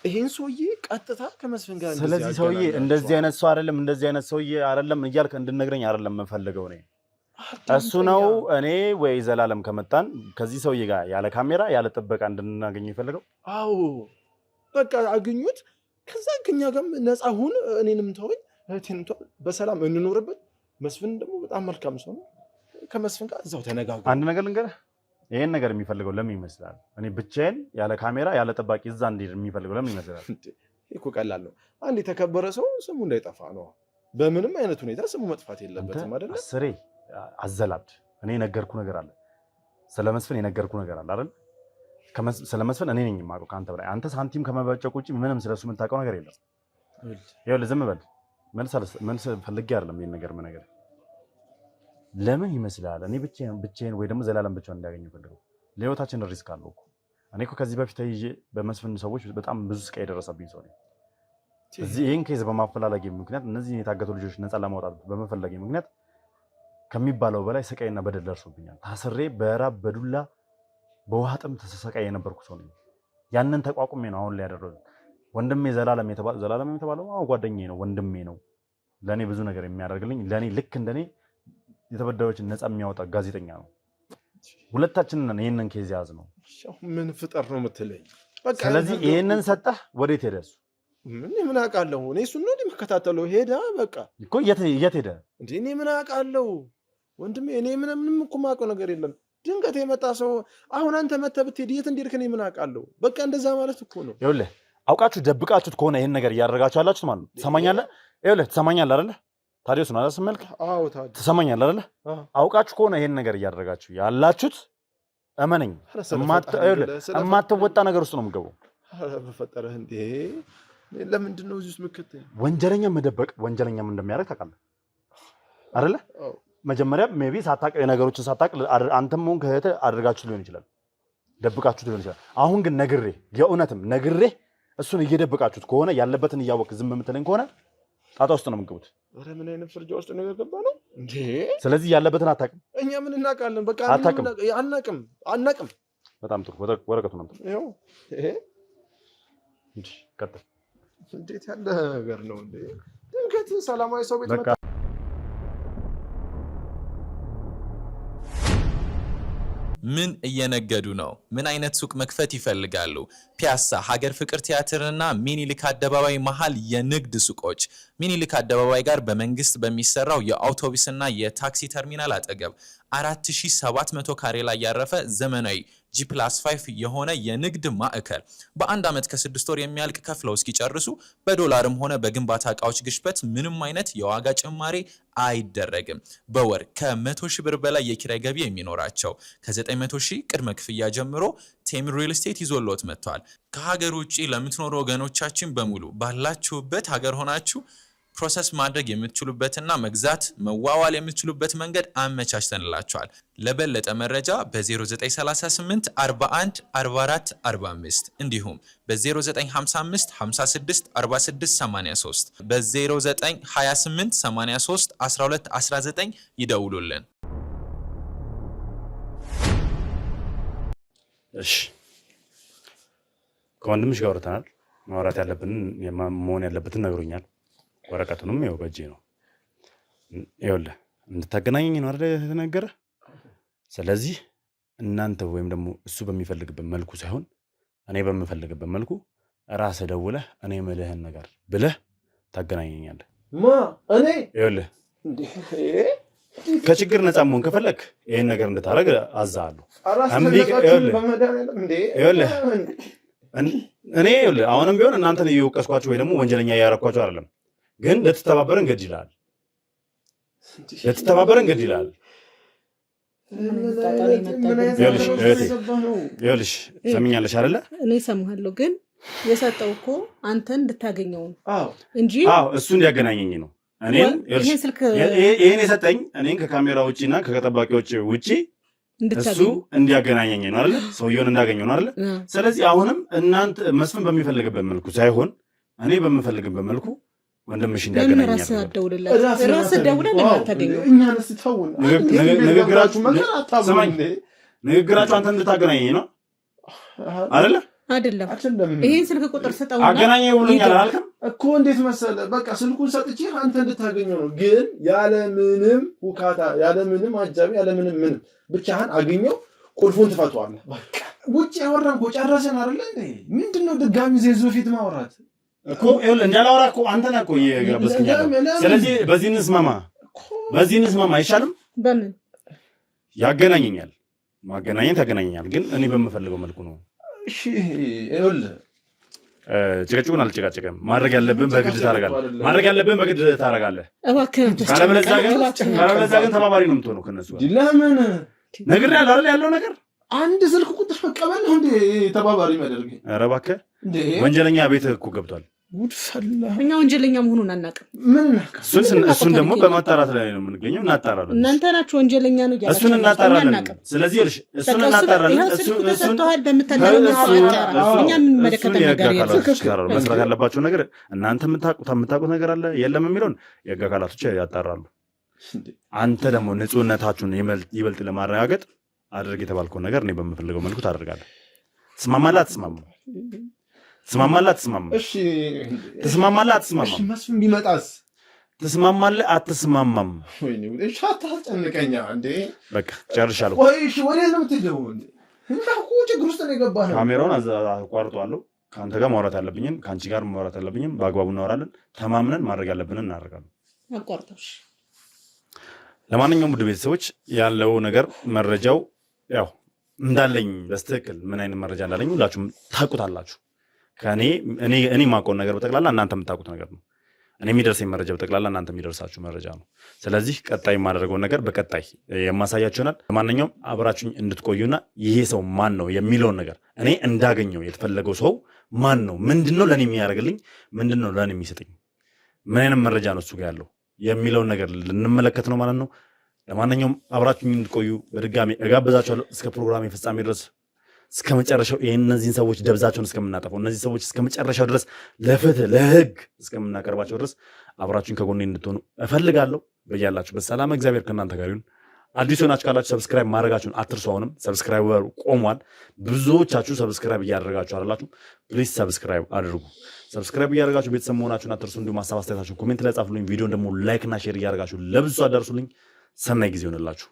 ይሄን ሰውዬ ቀጥታ ከመስፍን ጋር ስለዚህ ሰውዬ እንደዚህ አይነት ሰው አይደለም፣ እንደዚህ አይነት ሰውዬ አይደለም እያልክ እንድነግረኝ አይደለም የምፈልገው ነው። እሱ ነው እኔ ወይ ዘላለም ከመጣን ከዚህ ሰውዬ ጋር ያለ ካሜራ ያለ ጥበቃ እንድናገኝ ይፈልገው። አዎ በቃ አግኙት። ከዛ ከኛ ጋርም ነፃ ሁን፣ እኔንም ተወኝ፣ እህቴንም ተወኝ፣ በሰላም እንኖርበት። መስፍን ደግሞ በጣም መልካም ሰው ነው። ከመስፍን ጋር እዛው ተነጋገሩ። አንድ ነገር ልንገርህ፣ ይሄን ነገር የሚፈልገው ለምን ይመስላል? እኔ ብቻዬን ያለ ካሜራ ያለ ጠባቂ እዛ እንዲሄድ የሚፈልገው ለምን ይመስላል? እኮ ቀላል ነው። አንድ የተከበረ ሰው ስሙ እንዳይጠፋ ነው። በምንም አይነት ሁኔታ ስሙ መጥፋት የለበትም አይደል? አስሬ አዘላብድ እኔ ነገርኩ ነገር አለ ስለመስፍን የነገርኩ ነገር አለ አይደል ስለመስፍን እኔ ነኝ የማውቀው ካንተ በላይ አንተ ሳንቲም ከመበጨቅ ውጪ ምንም ስለሱ የምታውቀው ነገር የለም ይኸውልህ ዝም በል መልስ ፈልጌ አይደለም ይሄን ነገር ምን ነገር ለምን ይመስላል እኔ ብቻዬን ወይ ደግሞ ዘላለም ብቻውን እንዲያገኝ ፈልገው ለህይወታችን ሪስክ አለው እኮ እኔ እኮ ከዚህ በፊት ተይዤ በመስፍን ሰዎች በጣም ብዙ ስቃይ የደረሰብኝ ሰው ነኝ እዚህ ይሄን ኬዝ በማፈላለጌ ምክንያት እነዚህ የታገቱ ልጆች ነፃ ለማውጣት በመፈለጌ ምክንያት ከሚባለው በላይ ስቃይና በደል ደርሶብኛል ታስሬ በራብ በዱላ በውሃ ጥም ተሰቃይ የነበርኩ ሰው ነኝ ያንን ተቋቁሜ ነው አሁን ላይ ያደረገው ወንድሜ ዘላለም የተባለው አዎ ጓደኛዬ ነው ወንድሜ ነው ለኔ ብዙ ነገር የሚያደርግልኝ ለኔ ልክ እንደኔ የተበዳዮችን ነፃ የሚያወጣ ጋዜጠኛ ነው ሁለታችንን ይሄንን ኬዝ ያዝ ነው ምን ፍጠር ነው የምትለኝ በቃ ስለዚህ ይሄንን ሰጣህ ወዴት ሄደስ ምን አውቃለሁ እኔ እሱን ነው የምከታተለው ሄዳ በቃ እኮ የት ሄደ እንዴ እኔ ምን አውቃለሁ ወንድሜ እኔ ምንም እኮ የማውቀው ነገር የለም ድንገት የመጣ ሰው አሁን አንተ መተህ ብትሄድ የት እንዲርክ እኔ ምን አውቃለሁ በቃ እንደዛ ማለት እኮ ነው ይኸውልህ አውቃችሁ ደብቃችሁት ከሆነ ይሄን ነገር እያደረጋችሁ ያላችሁት ማለት ነው ትሰማኛለህ ይኸውልህ ትሰማኛለህ አይደል ታዲያስ ነው አላስመልክ አዎ ታዲያ ትሰማኛለህ አይደል አውቃችሁ ከሆነ ይሄን ነገር እያደረጋችሁ ያላችሁት እመነኝ እማትወጣ ነገር ውስጥ ነው የምገባው በፈጠረህ እንዴ ለምንድን ነው እዚህ ውስጥ ምከተኝ ወንጀለኛ መደበቅ ወንጀለኛም እንደሚያደርግ ታውቃለህ አይደለ መጀመሪያ ሜቢ ሳታውቅ ነገሮችን ሳታውቅ አንተም ሆንክ እህትህ አድርጋችሁ ሊሆን ይችላል ደብቃችሁ ሊሆን ይችላል አሁን ግን ነግሬ የእውነትም ነግሬ እሱን እየደብቃችሁት ከሆነ ያለበትን እያወቅ ዝም የምትለኝ ከሆነ ጣጣ ውስጥ ነው የምትገቡት ኧረ ምን አይነት ፍርጃ ውስጥ ነው የገባነው እንዴ ስለዚህ ያለበትን አታውቅም እኛ ምን እናውቃለን በቃ አናውቅም በጣም ጥሩ ወረቀቱን አምጣ ይኸው ይሄ እንዴ ቀጥል እንዴት ያለ ነገር ነው እንዴ ድንገት ሰላማዊ ሰው ቤት መጣ ምን እየነገዱ ነው? ምን አይነት ሱቅ መክፈት ይፈልጋሉ? ፒያሳ፣ ሀገር ፍቅር ቲያትርና ሚኒሊክ አደባባይ መሃል የንግድ ሱቆች። ሚኒሊክ አደባባይ ጋር በመንግስት በሚሰራው የአውቶቡስና የታክሲ ተርሚናል አጠገብ 4700 ካሬ ላይ ያረፈ ዘመናዊ G+5 የሆነ የንግድ ማዕከል በአንድ ዓመት ከ6 ወር የሚያልቅ ከፍለው እስኪጨርሱ በዶላርም ሆነ በግንባታ ዕቃዎች ግሽበት ምንም አይነት የዋጋ ጭማሪ አይደረግም። በወር ከ100 ሺህ ብር በላይ የኪራይ ገቢ የሚኖራቸው ከ900 ሺህ ቅድመ ክፍያ ጀምሮ ቴም ሪል ስቴት ይዞልዎት መጥቷል። ከሀገር ውጪ ለምትኖሩ ወገኖቻችን በሙሉ ባላችሁበት ሀገር ሆናችሁ ፕሮሰስ ማድረግ የምትችሉበትና መግዛት መዋዋል የምትችሉበት መንገድ አመቻችተንላችኋል። ለበለጠ መረጃ በ0938 41 44 45 እንዲሁም በ0955 56 46 83 በ0928 83 12 19 ይደውሉልን። እሺ ከወንድምሽ ጋር ወርተናል። ማውራት ያለብን መሆን ያለበትን ነግሮኛል። ወረቀቱንም ይኸው በእጄ ነው። ይኸውልህ እንድታገናኘኝ ነው አይደል የተነገረ። ስለዚህ እናንተ ወይም ደግሞ እሱ በሚፈልግበት መልኩ ሳይሆን እኔ በምፈልግበት መልኩ ራስህ ደውለህ እኔ የምልህን ነገር ብለህ ታገናኘኛለህ። እኔ ይኸውልህ ከችግር ነፃ መሆን ከፈለክ ይሄን ነገር እንድታረግ አዛለሁ። እኔ ይኸውልህ አሁንም ቢሆን እናንተን እየወቀስኳችሁ ወይ ደግሞ ወንጀለኛ እያረኳችሁ አይደለም፣ ግን ልትተባበረን ግድ ይላል። ይኸውልሽ ሰምኛለሽ አይደለ? እኔ ሰማሃለሁ፣ ግን የሰጠው እኮ አንተን እንድታገኘው ነው እንጂ እሱ እንዲያገናኘኝ ነው። ይሄን የሰጠኝ እኔን ከካሜራ ውጪና ከጠባቂዎች ውጪ እሱ እንዲያገናኘኝ ነው አይደለ? ሰውየውን እንዳገኘው ነው አይደለ? ስለዚህ አሁንም እናንተ መስፍን በሚፈልግበት መልኩ ሳይሆን እኔ በምፈልግበት መልኩ ወንድምሽ እንዲያገናኘኝ ነው። ራስህ ደውለህ ለማታገኘው ንግግራችሁ አንተ እንድታገናኘኝ ነው አይደለ? አይደለም። ይሄን ስልክ ቁጥር ሰጠው አገናኘኝ ብሎኛል አላልክም እኮ? እንዴት መሰለ፣ በቃ ስልኩን ሰጥቼ አንተ እንድታገኘው ነው። ግን ያለ ምንም ውካታ፣ ያለ ምንም አጃቢ፣ ያለ ምንም ብቻህን አገኘው። ቁልፉን ትፈቷለህ። በቃ ውጭ ያወራን እኮ ጨረሰን አይደለ? ምንድነው ድጋሚ ዜዞ ፊት ማውራት እኮ? ይኸውልህ እንዳላወራ እኮ አንተ ነህ እኮ እየጋበዝከኝ ያለው። ስለዚህ በዚህ እንስማማ አይሻልም? በምን ጭቅጭቁን አልጨቃጨቅም። ማድረግ ያለብን በግድ ታደርጋለህ። ካለበለዚያ ግን ተባባሪ ነው የምትሆነው ከነሱ ጋር። ለምን ነግሬሃለሁ አይደል? ያለው ነገር አንድ ስልክ ቁጥር መቀበል ነው እንዴ ተባባሪ የሚያደርግ? ኧረ እባክህ ወንጀለኛ ቤት እኮ ገብቷል። እኛ ወንጀለኛ መሆኑን አናውቅም። እሱን ደግሞ በማጣራት ላይ ነው የምንገኘው። እናጣራለን። እናንተ ናችሁ ወንጀለኛ ነው ያላችሁ። እሱን እናጣራለን። ስለዚህ እሱን እናጣራለን። መስራት ያለባቸው ነገር እናንተ የምታውቁት ነገር አለ የለም የሚለውን የህግ አካላቶች ያጣራሉ። አንተ ደግሞ ንጹህነታችሁን ይበልጥ ለማረጋገጥ አድርግ የተባልከውን ነገር እኔ በምፈልገው መልኩ ታደርጋለህ። ትስማማለህ አትስማማም? ትስማማለህ አትስማማም? እሺ ትስማማለህ አትስማማም? መስፍን ቢመጣስ? ትስማማለህ አትስማማም? ወይኔ እሺ፣ አታስጨንቀኛ እንዴ። በቃ ጨርሻለሁ። ወይ እሺ፣ ወዴት ነው የምትሄደው እንዴ? እንዳልኩ ችግር ውስጥ ነው የገባነው። ካሜራውን አቋርጠዋለሁ። ከአንተ ጋር ማውራት ያለብኝም ከአንቺ ጋር ማውራት ያለብኝም በአግባቡ እናወራለን። ተማምነን ማድረግ ያለብንን እናደርጋለን። አቋርጠውሽ። ለማንኛውም ውድ ቤተሰቦች ያለው ነገር መረጃው ያው እንዳለኝ በስትክክል ምን አይነት መረጃ እንዳለኝ ሁላችሁም ታውቁታላችሁ። እኔ የማውቀውን ነገር በጠቅላላ እናንተ የምታውቁት ነገር ነው። እኔ የሚደርሰኝ መረጃ በጠቅላላ እናንተ የሚደርሳችሁ መረጃ ነው። ስለዚህ ቀጣይ የማደርገውን ነገር በቀጣይ የማሳያችሁ ይሆናል። ለማንኛውም አብራችሁኝ እንድትቆዩና ይሄ ሰው ማን ነው የሚለውን ነገር እኔ እንዳገኘው የተፈለገው ሰው ማን ነው፣ ምንድነው ለእኔ የሚያደርግልኝ፣ ምንድነው ለእኔ የሚሰጠኝ፣ ምን አይነት መረጃ ነው እሱ ጋር ያለው የሚለውን ነገር ልንመለከት ነው ማለት ነው። ለማንኛውም አብራችሁኝ እንድትቆዩ በድጋሚ እጋብዛችኋለሁ። እስከ ፕሮግራም ፍጻሜ ድረስ እስከ መጨረሻው እነዚህን ሰዎች ደብዛቸውን እስከምናጠፋው እነዚህ ሰዎች እስከ መጨረሻው ድረስ ለፍትህ ለህግ እስከምናቀርባቸው ድረስ አብራችሁኝ ከጎኔ እንድትሆኑ እፈልጋለሁ። በያላችሁበት ሰላም እግዚአብሔር ከእናንተ ጋር ይሁን። አዲስ ሆናችሁ ካላችሁ ሰብስክራይብ ማድረጋችሁን አትርሱ። አሁንም ሰብስክራይብ ቆሟል። ብዙዎቻችሁ ሰብስክራይብ እያደረጋችሁ አይደላችሁ። ፕሊዝ ሰብስክራይብ አድርጉ። ሰብስክራይብ እያደረጋችሁ ቤተሰብ መሆናችሁን አትርሱ። እንዲሁም ሀሳብ አስተያየታችሁን ኮሜንት ላይ ጻፉልኝ። ቪዲዮን ደግሞ ላይክ እና ሼር እያደረጋችሁ ለብዙ አዳርሱልኝ። ሰናይ ጊዜ ይሆንላችሁ።